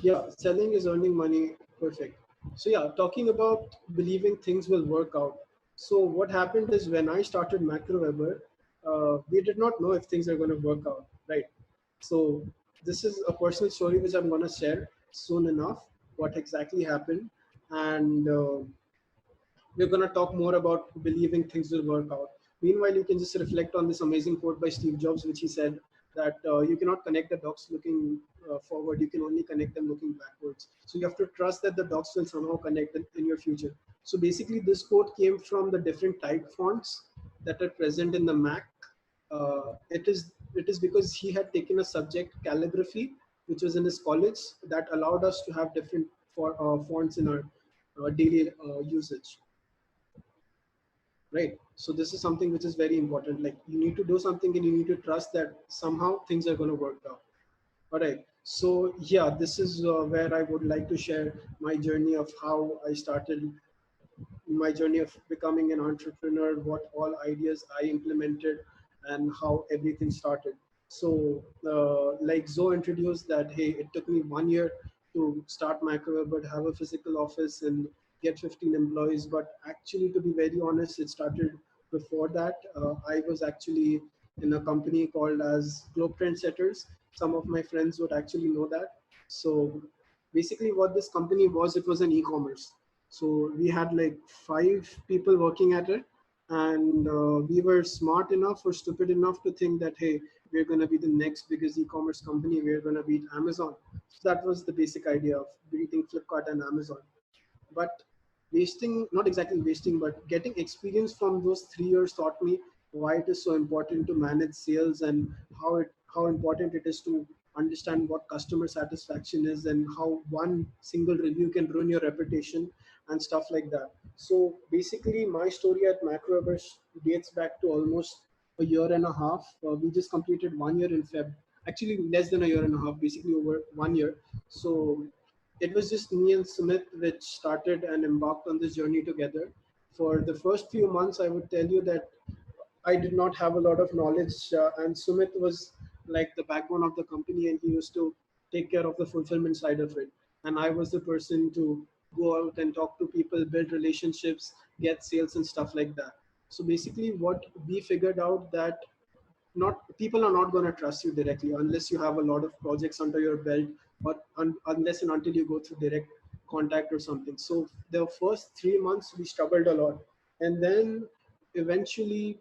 Yeah, selling is earning money. Perfect. So yeah, talking about believing things will work out. So what happened is when I started MacroWeber, we did not know if things are going to work out, right? So this is a personal story which I'm going to share soon enough. What exactly happened, and we're going to talk more about believing things will work out. Meanwhile, you can just reflect on this amazing quote by Steve Jobs, which he said that you cannot connect the dots looking forward, you can only connect them looking backwards. So you have to trust that the dots will somehow connect in your future. So basically, this quote came from the different type fonts that are present in the Mac. It is because he had taken a subject calligraphy, which was in his college, that allowed us to have different fonts in our daily usage, right? So this is something which is very important. Like, you need to do something and you need to trust that somehow things are going to work out. All right. So yeah, this is where I would like to share my journey of how I started my journey of becoming an entrepreneur, what all ideas I implemented, and how everything started. So, like Zoe introduced that, hey, it took me 1 year to start Microwave, but have a physical office and get 15 employees. But actually, to be very honest, it started before that. I was actually in a company called as Globe Trendsetters. Some of my friends would actually know that. So basically, what this company was, it was an e-commerce. So we had like 5 people working at it, and we were smart enough or stupid enough to think that, hey, we're going to be the next biggest e-commerce company. We're going to beat Amazon. So that was the basic idea of beating Flipkart and Amazon. But wasting, not exactly wasting, but getting experience from those 3 years taught me why it is so important to manage sales, and how important it is to understand what customer satisfaction is, and how one single review can ruin your reputation and stuff like that. So basically, my story at Macroverse dates back to almost a year and a half. We just completed 1 year in Feb. Actually, less than a year and a half, basically over 1 year. So it was just me and Sumit which started and embarked on this journey together. For the first few months, I would tell you that I did not have a lot of knowledge, and Sumit was like the backbone of the company, and he used to take care of the fulfillment side of it. And I was the person to go out and talk to people, build relationships, get sales, and stuff like that. So basically, what we figured out that not people are not going to trust you directly unless you have a lot of projects under your belt, or unless and until you go through direct contact or something. So the first 3 months we struggled a lot, and then eventually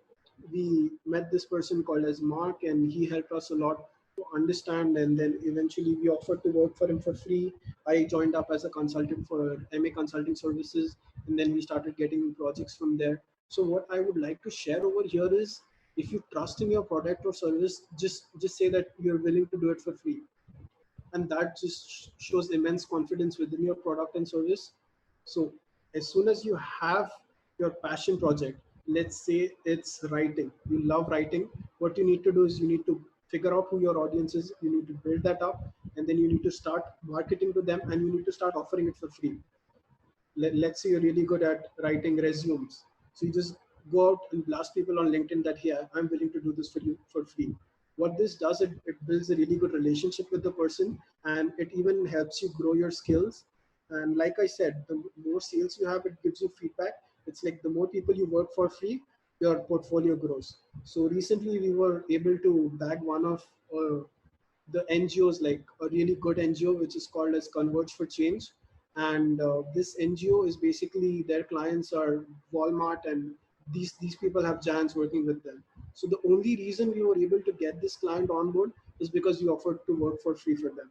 we met this person called as Mark, and he helped us a lot to understand, and then eventually we offered to work for him for free. I joined up as a consultant for MA consulting services, and then we started getting projects from there. So what I would like to share over here is, if you trust in your product or service, just say that you're willing to do it for free, and that just shows immense confidence within your product and service. So as soon as you have your passion project, let's say it's writing, you love writing, what you need to do is you need to figure out who your audience is, you need to build that up, and then you need to start marketing to them, and you need to start offering it for free. Let's say you're really good at writing resumes. So you just go out and blast people on LinkedIn that, yeah, I'm willing to do this for you for free. What this does, it builds a really good relationship with the person, and it even helps you grow your skills. And like I said, the more sales you have, it gives you feedback. It's like the more people you work for free, your portfolio grows. So recently we were able to bag one of the NGOs, like a really good NGO, which is called as Converge for Change. And this NGO is basically, their clients are Walmart, and these people have giants working with them. So the only reason we were able to get this client on board is because we offered to work for free for them.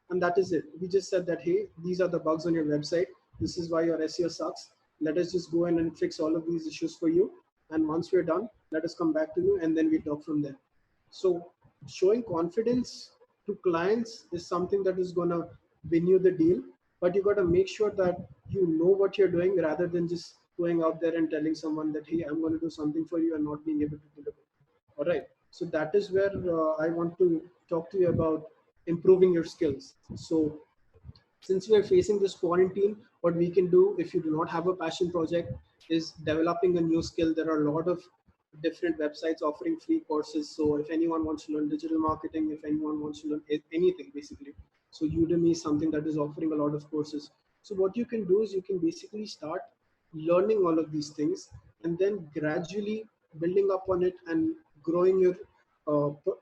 And that is it. We just said that, hey, these are the bugs on your website. This is why your SEO sucks. Let us just go in and fix all of these issues for you. And once we're done, let us come back to you, and then we talk from there. So showing confidence to clients is something that is going to win you the deal, but you got to make sure that you know what you're doing, rather than just going out there and telling someone that, hey, I'm going to do something for you, and not being able to deliver. All right. So that is where I want to talk to you about improving your skills. So since we are facing this quarantine, what we can do if you do not have a passion project is developing a new skill. There are a lot of different websites offering free courses. So if anyone wants to learn digital marketing, if anyone wants to learn anything basically, so Udemy is something that is offering a lot of courses. So what you can do is you can basically start learning all of these things, and then gradually building up on it and growing your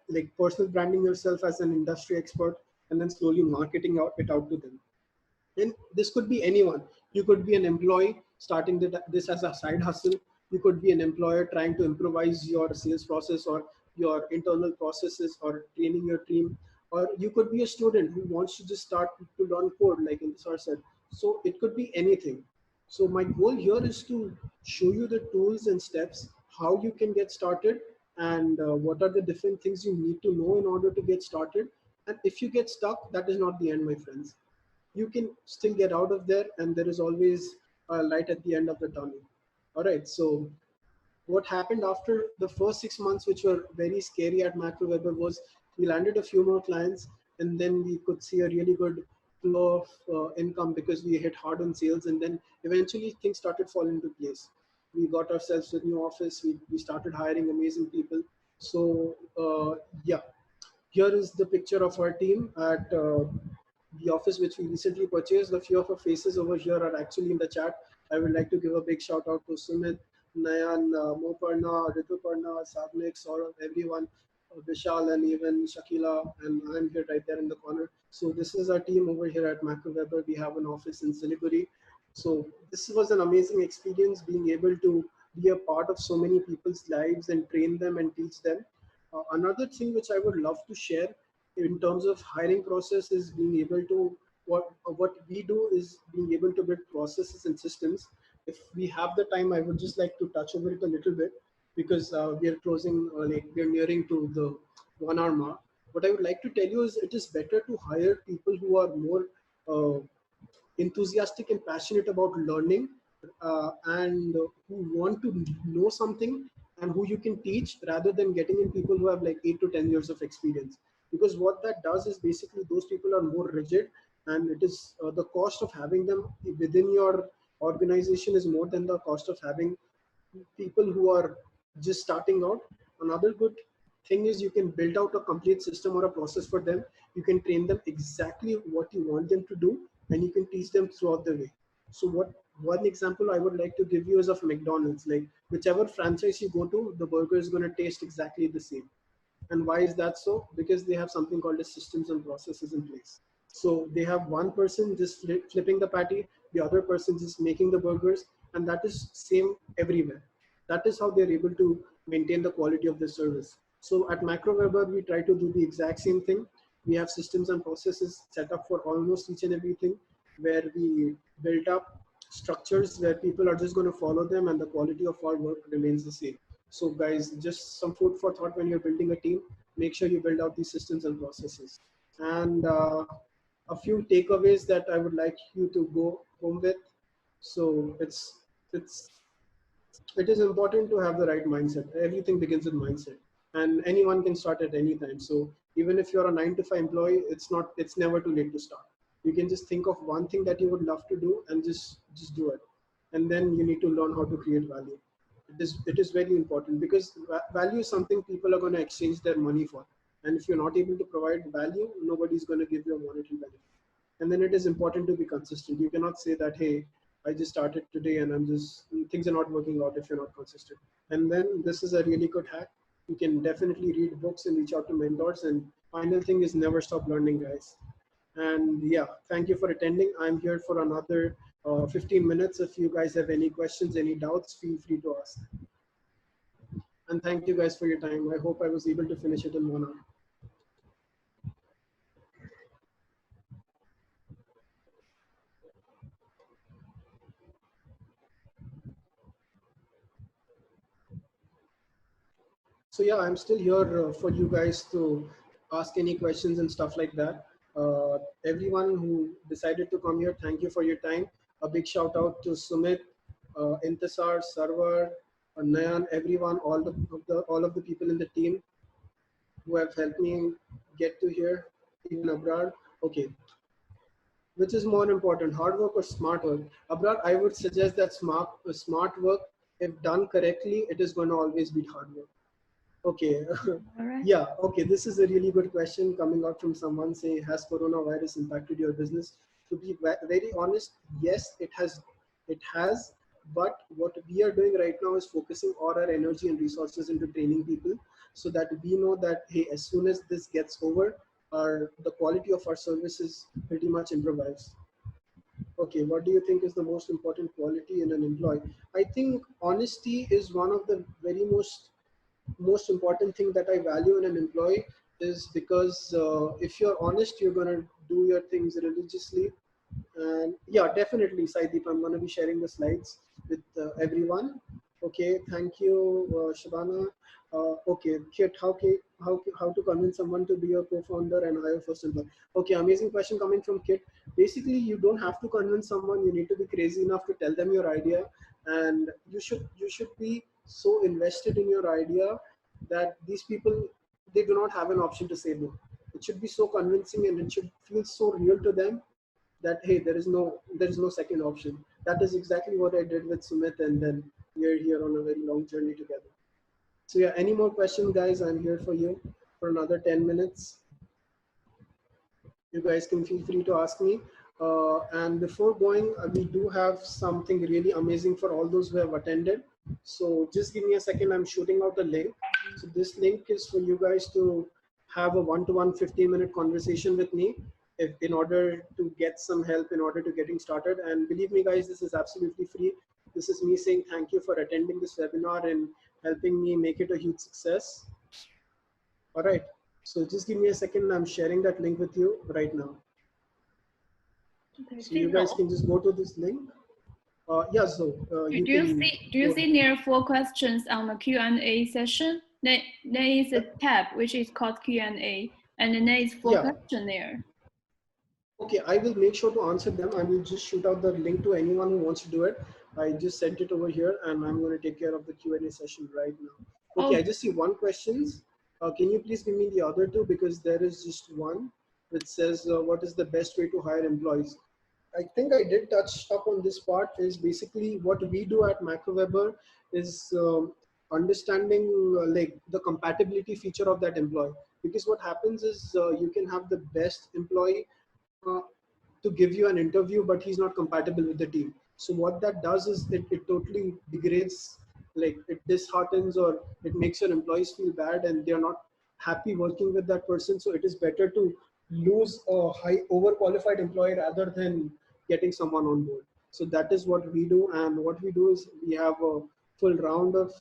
like personal branding yourself as an industry expert, and then slowly marketing out to them. And this could be anyone. You could be an employee starting this as a side hustle. You could be an employer trying to improvise your sales process or your internal processes, or training your team. Or you could be a student who wants to just start to learn code, like Intisar said. So it could be anything. So my goal here is to show you the tools and steps, how you can get started, and what are the different things you need to know in order to get started. And if you get stuck, that is not the end, my friends. You can still get out of there, and there is always a light at the end of the tunnel. All right. So what happened after the first 6 months, which were very scary at Macro Weber, was we landed a few more clients, and then we could see a really good flow of income because we hit hard on sales, and then eventually things started falling into place. We got ourselves a new office. We started hiring amazing people. So yeah, here is the picture of our team at the office which we recently purchased. A few of our faces over here are actually in the chat. I would like to give a big shout out to Sumit, Nayan, Moparna, Rituparna, Sabnik, Saurav, everyone, Vishal, and even Shakila, and I'm here right there in the corner. So this is our team over here at MacroWeber. We have an office in Siliguri. So this was an amazing experience being able to be a part of so many people's lives and train them and teach them. Another thing which I would love to share in terms of hiring process is being able to what we do is being able to build processes and systems. If we have the time, I would just like to touch over it a little bit because we are closing, like we are nearing to the 1 hour mark. What I would like to tell you is it is better to hire people who are more uh, enthusiastic and passionate about learning, and who want to know something and who you can teach, rather than getting in people who have like 8 to 10 years of experience. Because what that does is basically those people are more rigid, and it is the cost of having them within your organization is more than the cost of having people who are just starting out. Another good thing is you can build out a complete system or a process for them. You can train them exactly what you want them to do, and you can teach them throughout the way. So what one example I would like to give you is of McDonald's. Like whichever franchise you go to, the burger is going to taste exactly the same. And why is that so? Because they have something called as systems and processes in place. So they have one person just flipping the patty, the other person just making the burgers, and that is same everywhere. That is how they're able to maintain the quality of the service. So at MacroWeber, we try to do the exact same thing. We have systems and processes set up for almost each and everything, where we build up structures where people are just going to follow them, and the quality of our work remains the same. So guys, just some food for thought when you're building a team. Make sure you build out these systems and processes. And a few takeaways that I would like you to go home with. So it's it is important to have the right mindset. Everything begins with mindset, and anyone can start at any time. So even if you're a 9 to 5 employee, it's never too late to start. You can just think of one thing that you would love to do and just do it, and then you need to learn how to create value. It is very important because value is something people are going to exchange their money for, and if you're not able to provide value, nobody's going to give you a monetary benefit. And then it is important to be consistent. You cannot say that, hey, I just started today and things are not working out if you're not consistent. And then this is a really good hack. You can definitely read books and reach out to mentors. And final thing is never stop learning, guys. And yeah, thank you for attending. I'm here for another 15 minutes. If you guys have any questions, any doubts, feel free to ask. And thank you guys for your time. I hope I was able to finish it in 1 hour. So yeah, I'm still here for you guys to ask any questions and stuff like that. Everyone who decided to come here, thank you for your time. A big shout out to Sumit, Intasar, Sarwar, Nayan, everyone, all of the people in the team who have helped me get to here, even abroad. Okay, which is more important, hard work or smart work? Abroad, I would suggest that smart work, if done correctly, it is going to always be hard work. Okay. All right. Yeah. Okay. This is a really good question coming out from someone saying, has coronavirus impacted your business? To be very honest, yes, it has. It has. But what we are doing right now is focusing all our energy and resources into training people, so that we know that, hey, as soon as this gets over, the quality of our service is pretty much improvised. Okay, what do you think is the most important quality in an employee? I think honesty is one of the very most important thing that I value in an employee, is because if you're honest, you're going to do your things religiously. And yeah, definitely, Saideep, I'm going to be sharing the slides with everyone. Okay, thank you, Shabana. Okay, Kit, how to convince someone to be a co-founder and hire first employee? Okay, amazing question coming from Kit. Basically, you don't have to convince someone. You need to be crazy enough to tell them your idea, and you should be so invested in your idea that these people, they do not have an option to say no. It should be so convincing and it should feel so real to them that hey, there is no second option. That is exactly what I did with Sumit, and then we are here on a very long journey together. So yeah, any more questions, guys? I'm here for you for another 10 minutes. You guys can feel free to ask me. And before going, we do have something really amazing for all those who have attended. So just give me a second. I'm shooting out a link. So this link is for you guys to have a one-to-one 15-minute conversation with me in order to get some help in order to getting started. And believe me, guys, this is absolutely free. This is me saying thank you for attending this webinar and helping me make it a huge success. All right. So just give me a second. I'm sharing that link with you right now. Okay, So you guys can just go to this link. Yeah, so you can. Do you see there are 4 questions on the Q&A session? There is a tab which is called Q&A, and then there is 4 questions there. Okay, I will make sure to answer them. I will just shoot out the link to anyone who wants to do it. I just sent it over here, and I'm going to take care of the Q&A session right now. Okay, I just see 1 question. Can you please give me the other 2, because there is just one which says what is the best way to hire employees. I think I did touch up on this part. Is basically what we do at MacroWeber is understanding like the compatibility feature of that employee. Because what happens is you can have the best employee to give you an interview, but he's not compatible with the team. So what that does is it totally degrades, like it disheartens or it makes your employees feel bad and they're not happy working with that person. So it is better to lose a high overqualified employee rather than getting someone on board. So that is what we do. And what we do is we have a full round of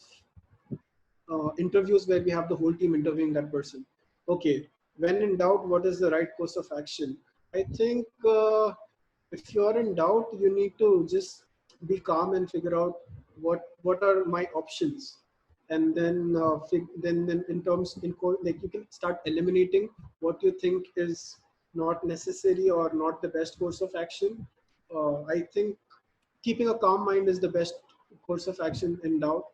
interviews where we have the whole team interviewing that person. Okay, when in doubt, what is the right course of action? I think if you're in doubt, you need to just be calm and figure out what are my options, and then then in terms like you can start eliminating what you think is not necessary or not the best course of action. I think keeping a calm mind is the best course of action in doubt.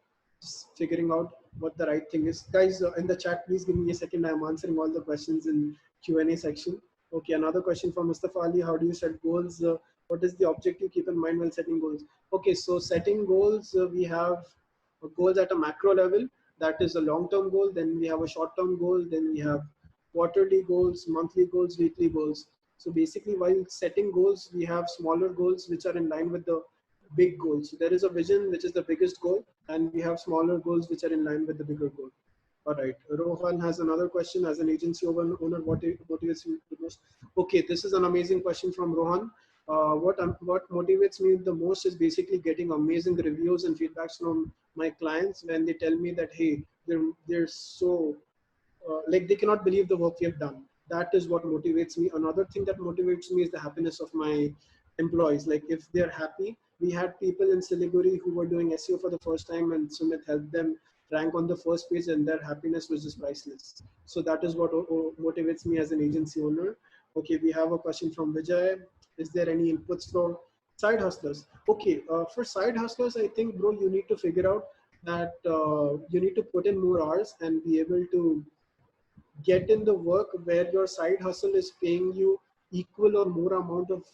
Just figuring out what the right thing is. Guys, in the chat, please give me a second. I'm answering all the questions in Q&A section. Okay, another question from Mustafa Ali. How do you set goals? What is the objective you keep in mind while setting goals? Okay, so setting goals, we have goals at a macro level. That is a long-term goal. Then we have a short-term goal. Then we have quarterly goals, monthly goals, weekly goals. So basically, while setting goals, we have smaller goals which are in line with the big goals. So there is a vision which is the biggest goal, and we have smaller goals which are in line with the bigger goal. All right. Rohan has another question. As an agency owner, what motivates you the most? Okay, this is an amazing question from Rohan. What motivates me the most is basically getting amazing reviews and feedbacks from my clients when they tell me that hey, they're so like they cannot believe the work we have done. That is what motivates me. Another thing that motivates me is the happiness of my employees. Like if they're happy, we had people in Siliguri who were doing SEO for the first time, and Sumit helped them rank on the first page, and their happiness was just priceless. So that is what motivates me as an agency owner. Okay, we have a question from Vijay. Is there any inputs for side hustlers? Okay, for side hustlers, I think, bro, you need to figure out that you need to put in more hours and be able to get in the work where your side hustle is paying you equal or more amount of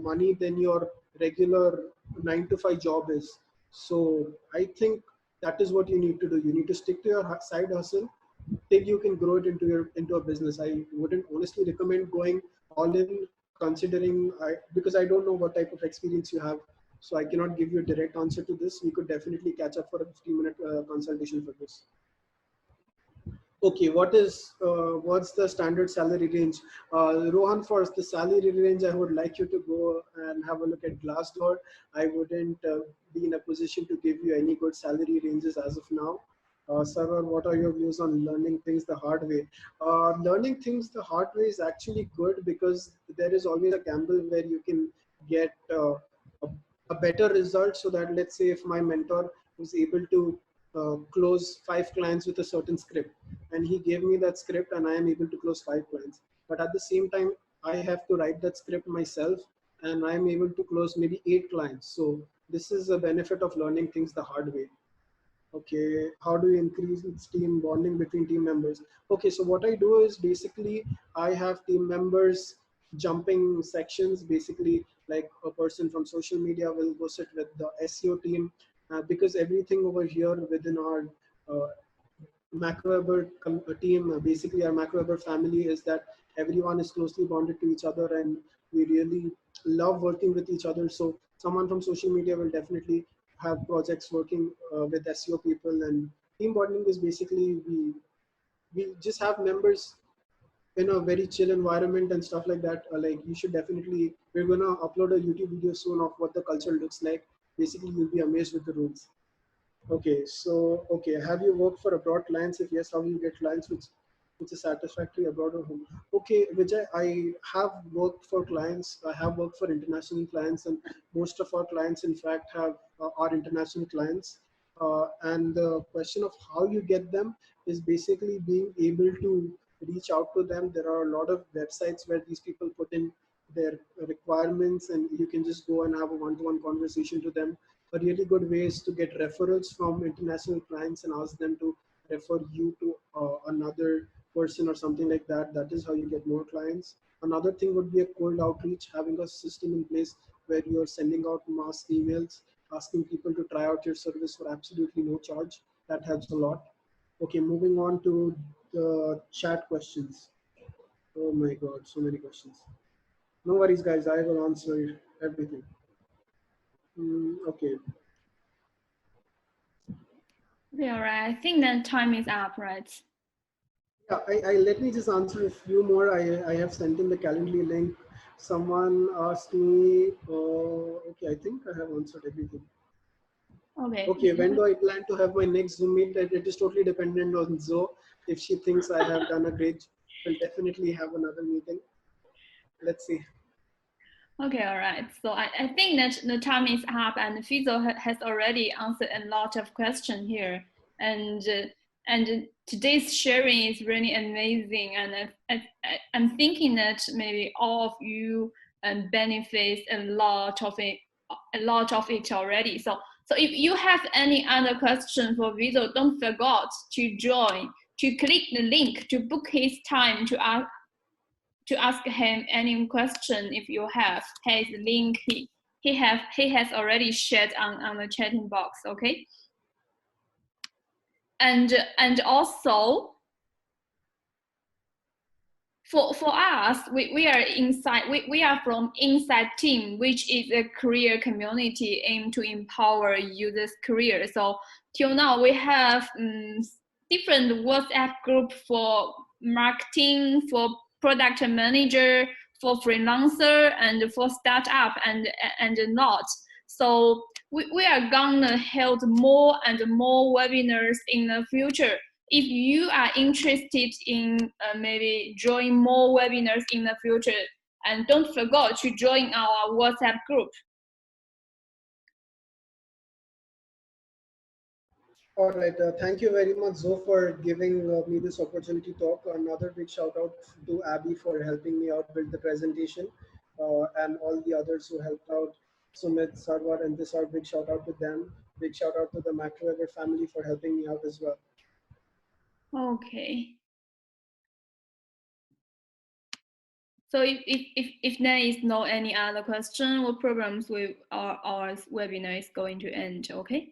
money than your regular 9 to 5 job is. So I think that is what you need to do. You need to stick to your side hustle till you can grow it into a business. I wouldn't honestly recommend going all in, considering because I don't know what type of experience you have. So I cannot give you a direct answer to this. We could definitely catch up for a 15-minute consultation for this. Okay, what's the standard salary range? Rohan, for the salary range, I would like you to go and have a look at Glassdoor. I wouldn't be in a position to give you any good salary ranges as of now. Sarwar, what are your views on learning things the hard way? Learning things the hard way is actually good because there is always a gamble where you can get a, a better result. So that let's say if my mentor was able to close 5 clients with a certain script, and he gave me that script and I am able to close 5 clients. But at the same time, I have to write that script myself and I am able to close maybe 8 clients. So this is a benefit of learning things the hard way. Okay, how do you increase team bonding between team members? Okay, so what I do is basically I have team members jumping sections. Basically, like a person from social media will go sit with the SEO team, because everything over here within our uh, MacroWeber team, basically our MacroWeber family, is that everyone is closely bonded to each other and we really love working with each other. So someone from social media will definitely have projects working with SEO people, and team bonding is basically we just have members in a very chill environment and stuff like that. Like you should definitely, we're gonna upload a YouTube video soon of what the culture looks like. Basically, you'll be amazed with the rules. Okay, so okay, have you worked for abroad clients? If yes, how do you get clients which is satisfactory abroad or home? Okay, Vijay, I have worked for clients. I have worked for international clients, and most of our clients, in fact, have are international clients. And the question of how you get them is basically being able to reach out to them. There are a lot of websites where these people put in their requirements, and you can just go and have a one-to-one conversation to them. A really good way is to get referrals from international clients and ask them to refer you to another person or something like that. That is how you get more clients. Another thing would be a cold outreach, having a system in place where you are sending out mass emails asking people to try out your service for absolutely no charge. That helps a lot. Okay, moving on to the chat questions. Oh my god, so many questions. No worries, guys, I will answer everything. Okay. Okay, all right. I think that time is up, right? Yeah, I let me just answer a few more. I have sent in the Calendly link. Someone asked me, okay, I think I have answered everything. Okay. Okay, when do I plan to have my next Zoom meet? It is totally dependent on Zoe. If she thinks I have done a great job, we'll definitely have another meeting. Let's see. Okay, all right. So I think that the time is up, and Fizo has already answered a lot of questions here, and today's sharing is really amazing, and I'm thinking that maybe all of you benefit a lot of it already. So if you have any other question for Fizo, don't forget to join, to click the link to book his time to ask him any question if you have. His link he has already shared on the chatting box. Okay, and also for us, we are inside we are from inside team, which is a career community aimed to empower users career. So till now we have different WhatsApp group for marketing, for product manager, for freelancer, and for startup, and not. So we are gonna hold more and more webinars in the future. If you are interested in maybe join more webinars in the future, and don't forget to join our WhatsApp group. All right. Thank you very much, Zoe, for giving me this opportunity to talk. Another big shout out to Abby for helping me out build the presentation, and all the others who helped out. Sumit, Sarwar, and this are big shout out to them. Big shout out to the MacroWeber family for helping me out as well. Okay. So if there is no any other question or problems with our webinar is going to end, okay?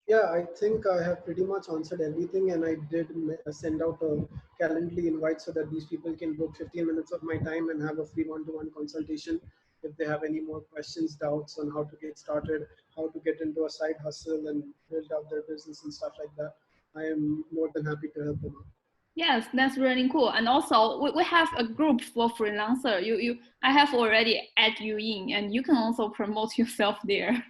Yeah, I think I have pretty much answered everything, and I did send out a Calendly invite so that these people can book 15 minutes of my time and have a free one-to-one consultation if they have any more questions, doubts on how to get started, how to get into a side hustle and build out their business and stuff like that. I am more than happy to help them. Yes, that's really cool. And also we have a group for freelancer. I have already add you in, and you can also promote yourself there.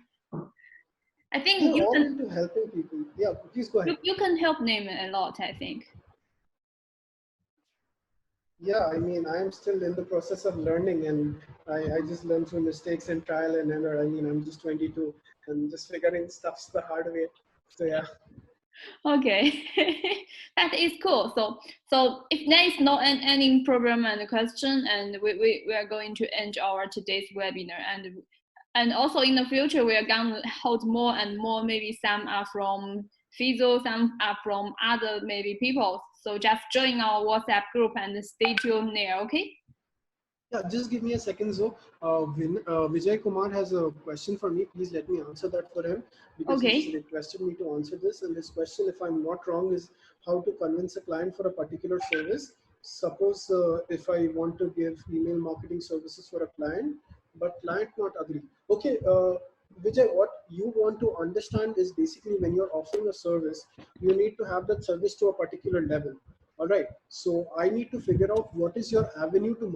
I We think are you all can into helping people. Yeah, please go ahead. you can help them a lot, I think. Yeah, I mean, I'm still in the process of learning, and I just learn through mistakes and trial and error. I mean, I'm just 22 and just figuring stuffs the hard way. So yeah. Okay, that is cool. So if there is no any problem and question, and we are going to end our today's webinar, and And also in the future, we are going to hold more and more. Maybe some are from Fazil, some are from other maybe people. So just join our WhatsApp group and stay tuned there, okay? Yeah, just give me a second, Zo. Vijay Kumar has a question for me. Please let me answer that for him because he's Okay. requested me to answer this. And this question, if I'm not wrong, is how to convince a client for a particular service. Suppose if I want to give email marketing services for a client, but client not agree. Okay, Vijay, what you want to understand is basically when you're offering a service, you need to have that service to a particular level. All right. So I need to figure out what is your avenue to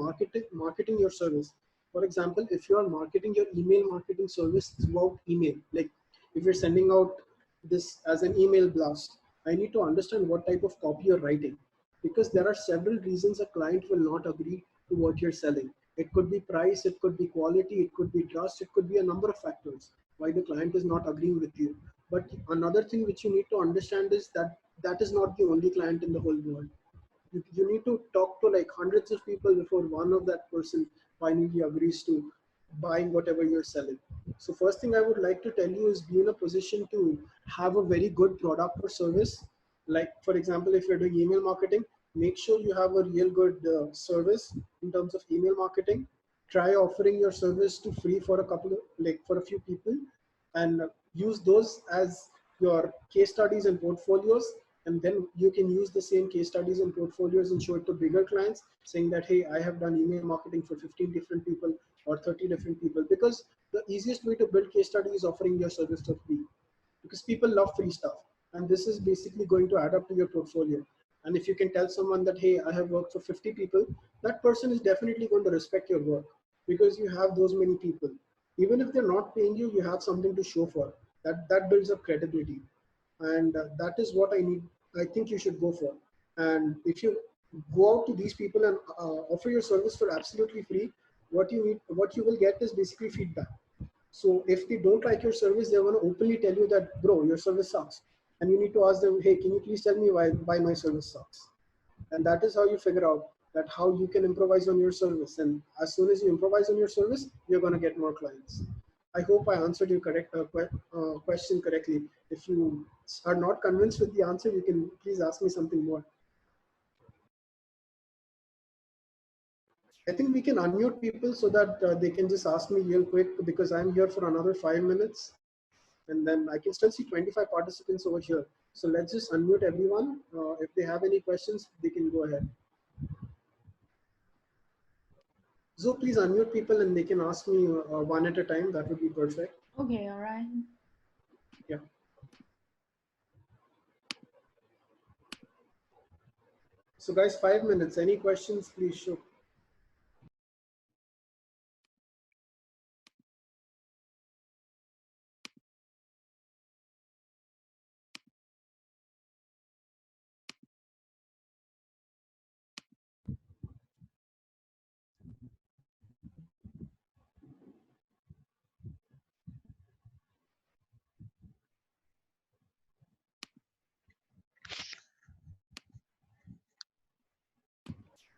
marketing your service. For example, if you are marketing your email marketing service throughout email, like if you're sending out this as an email blast, I need to understand what type of copy you're writing because there are several reasons a client will not agree to what you're selling. It could be price, it could be quality, it could be trust, it could be a number of factors why the client is not agreeing with you. But another thing which you need to understand is that that is not the only client in the whole world. You need to talk to like hundreds of people before one of that person finally agrees to buying whatever you're selling. So first thing I would like to tell you is be in a position to have a very good product or service. Like for example, if you're doing email marketing, make sure you have a real good service in terms of email marketing. Try offering your service to free for a couple of like for a few people and use those as your case studies and portfolios, and then you can use the same case studies and portfolios and show it to bigger clients saying that hey, I have done email marketing for 15 different people or 30 different people, because the easiest way to build case study is offering your service for free because people love free stuff, and this is basically going to add up to your portfolio. And if you can tell someone that hey, I have worked for 50 people, that person is definitely going to respect your work because you have those many people. Even if they're not paying you, you have something to show for that builds up credibility. And that is what I think you should go for. And if you go out to these people and offer your service for absolutely free, what you will get is basically feedback. So if they don't like your service, they're going to openly tell you that, bro, your service sucks. And you need to ask them, hey, can you please tell me why my service sucks? And that is how you figure out that how you can improvise on your service. And as soon as you improvise on your service, you're going to get more clients. I hope I answered your question correctly. If you are not convinced with the answer, you can please ask me something more. I think we can unmute people so that they can just ask me real quick because I'm here for another 5 minutes. And then I can still see 25 participants over here. So let's just unmute everyone. If they have any questions, they can go ahead. So please unmute people and they can ask me one at a time. That would be perfect. Okay, all right. Yeah. So guys, 5 minutes. Any questions, please show.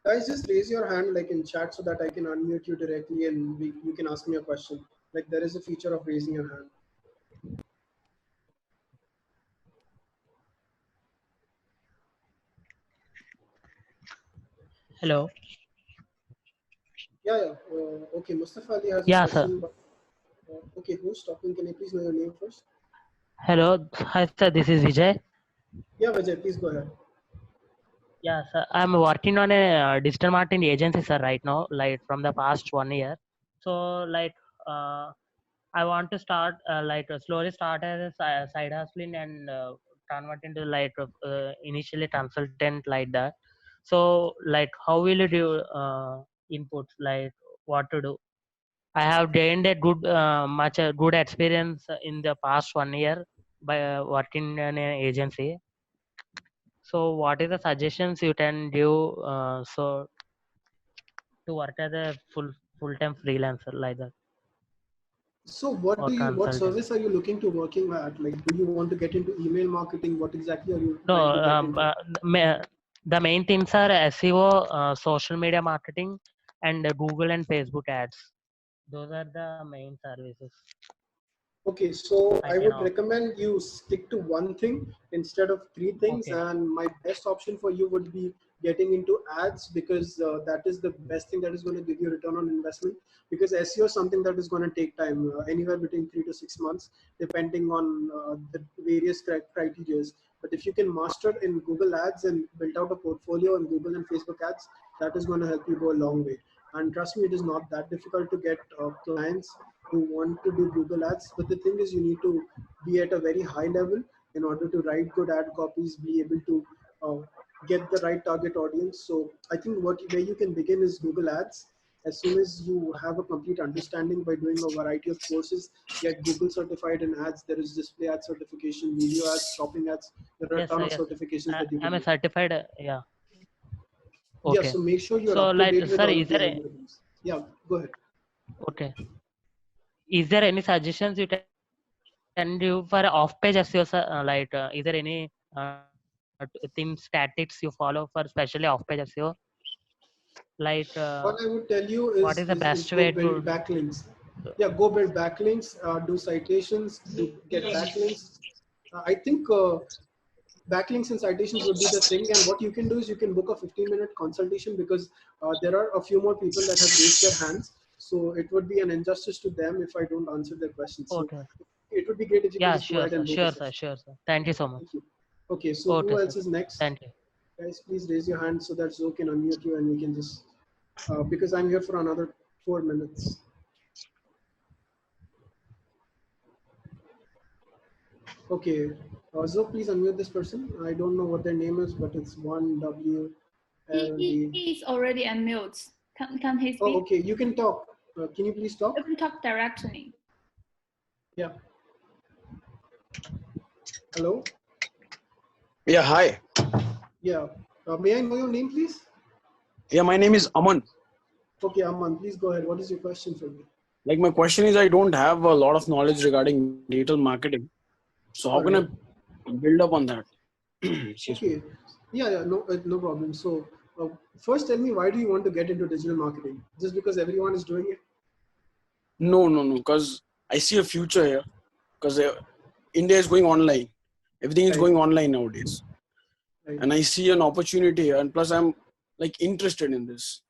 Guys, just raise your hand like in chat so that I can unmute you directly and you can ask me a question. Like there is a feature of raising your hand. Hello. Yeah, yeah. Okay, Mustafa Ali has a Yeah, sir. question. But, okay, who's talking? Can I please know your name first? Hello. Hi, sir. This is Vijay. Yeah, Vijay, please go ahead. Yeah, sir. I'm working on a digital marketing agency, sir, right now, like from the past 1 year. So, uh, I want to start, slowly start as a side hustling and convert into initially consultant like that. So, how will you do inputs, what to do? I have gained a good experience in the past 1 year by working in an agency. So, what is the suggestions you can give to work as a full-time freelancer like that So or what consultant? service are you looking to working at? Like, do you want to get into email marketing? What exactly are you No, trying to get into? the main things are SEO, social media marketing, and Google and Facebook ads. Those are the main services Okay, so I I can would offer. recommend you stick to one thing instead of three things. Okay. And my best option for you would be getting into ads, because that is the best thing that is going to give you return on investment. Because SEO is something that is going to take time, anywhere between 3 to 6 months, depending on the various criteria. But if you can master in Google Ads and build out a portfolio in Google and Facebook ads, that is going to help you go a long way. And trust me, it is not that difficult to get clients who want to do Google ads. But the thing is, you need to be at a very high level in order to write good ad copies, be able to uh, get the right target audience. So I think where you can begin is Google ads. As soon as you have a complete understanding by doing a variety of courses, get Google certified in ads. There is display ad certification, video ads, shopping ads. There are a Yes, ton sir. of Yes. certifications that you I'm can a do. certified. Yeah. Yeah, Okay. so make sure you're So, up to like, date with sir, all is of these there algorithms. Yeah, go ahead. okay? Is there any suggestions you can do for off-page SEO, sir? Is there any theme statics you follow for especially off-page SEO? Like, What I would tell you what is the is best go way build to? backlinks. Yeah, go build backlinks, do citations, get backlinks. I think backlinks and citations would be the thing. And what you can do is you can book a 15-minute consultation, because there are a few more people that have raised their hands. So it would be an injustice to them if I don't answer their questions. So Okay. it would be great if you can Yeah, just go sure, ahead sir. and book a Sure, sir. session. Sure, sir. Thank you so much. Thank you. Okay, so Okay, who sir. else is next? Thank you. Guys, please raise your hand so that Zoe can unmute you and we can just, because I'm here for another 4 minutes. Okay, Zoe, please unmute this person. I don't know what their name is, but it's 1WLD. He is already unmute. Can he Oh, speak? okay, you can talk. Can you please talk? You can talk directly. Yeah. Hello? Yeah, hi. Yeah. May I know your name, please? Yeah, my name is Aman. Okay, Aman, please go ahead. What is your question for me? Like, my question is, I don't have a lot of knowledge regarding digital marketing. So how All can right. I build up on that? Excuse me. Okay. Yeah, no, no problem. So, first tell me, why do you want to get into digital marketing? Just because everyone is doing it? No. Because I see a future here. Because India is going online. Everything is Right, going online nowadays. right. And I see an opportunity here. And plus, I'm like interested in this.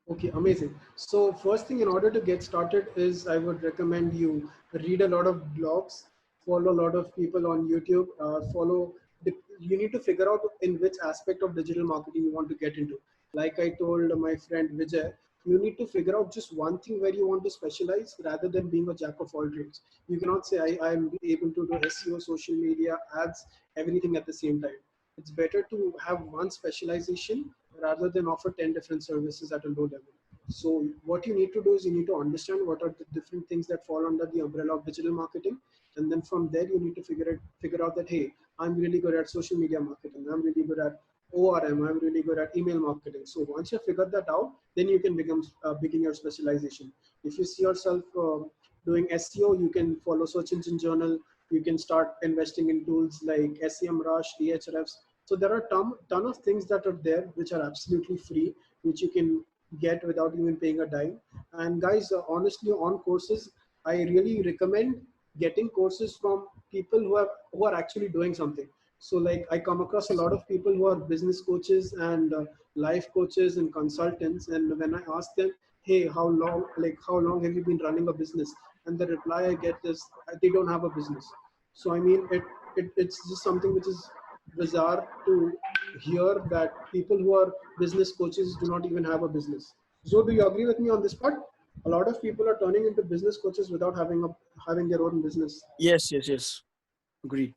Okay, amazing. So first thing, in order to get started is I would recommend you read a lot of blogs, follow a lot of people on YouTube, you need to figure out in which aspect of digital marketing you want to get into. Like I told my friend Vijay, you need to figure out just one thing where you want to specialize rather than being a jack of all trades. You cannot say I'm able to do SEO, social media, ads, everything at the same time. It's better to have one specialization rather than offer 10 different services at a low level. So what you need to do is you need to understand what are the different things that fall under the umbrella of digital marketing. And then from there, you need to figure out that, hey, I'm really good at social media marketing. I'm really good at ORM. I'm really good at email marketing. So once you figure that out, then you can begin your specialization. If you see yourself doing SEO, you can follow Search Engine Journal. You can start investing in tools like SEMrush, Ahrefs. So there are ton of things that are there which are absolutely free, which you can get without even paying a dime. And guys, honestly, on courses, I really recommend getting courses from people who are actually doing something. So like I come across a lot of people who are business coaches and life coaches and consultants, and when I ask them, hey, how long have you been running a business, and the reply I get is they don't have a business. So I mean, it's just something which is bizarre to hear that people who are business coaches do not even have a business. So do you agree with me on this part? A lot of people are turning into business coaches without having their own business. Yes. Agreed.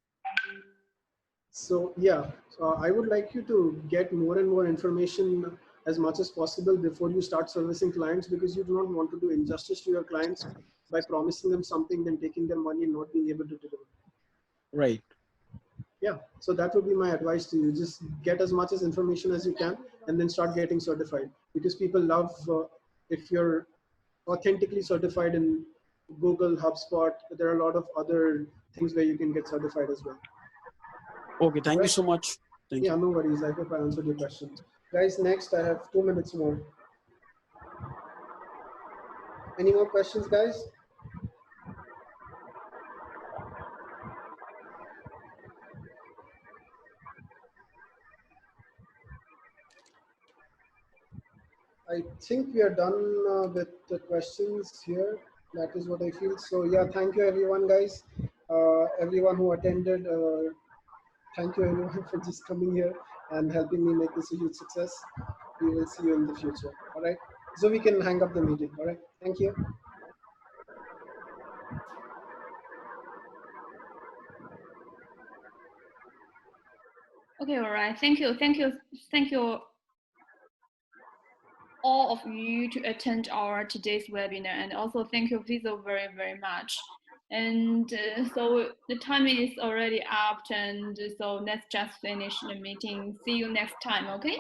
So yeah, so I would like you to get more and more information as much as possible before you start servicing clients, because you do not want to do injustice to your clients by promising them something, then taking their money and not being able to deliver. Right. Yeah, so that would be my advice to you. Just get as much as information as you can and then start getting certified, because people love if you're authentically certified in Google, HubSpot. There are a lot of other things where you can get certified as well. Okay. All Thank you right. so much. Thank Yeah, you. no worries. I hope I answered your question. Guys, next I have 2 minutes more. Any more questions, guys? I think we are done with the questions here. That is what I feel. So yeah, thank you everyone, guys. Everyone who attended. Thank you everyone for just coming here and helping me make this a huge success. We will see you in the future. All right. So we can hang up the meeting. All right. Thank you. Okay, all right. Thank you all of you to attend our today's webinar, and also thank you Fazil very much. And so the time is already up, and so let's just finish the meeting. See you next time, okay?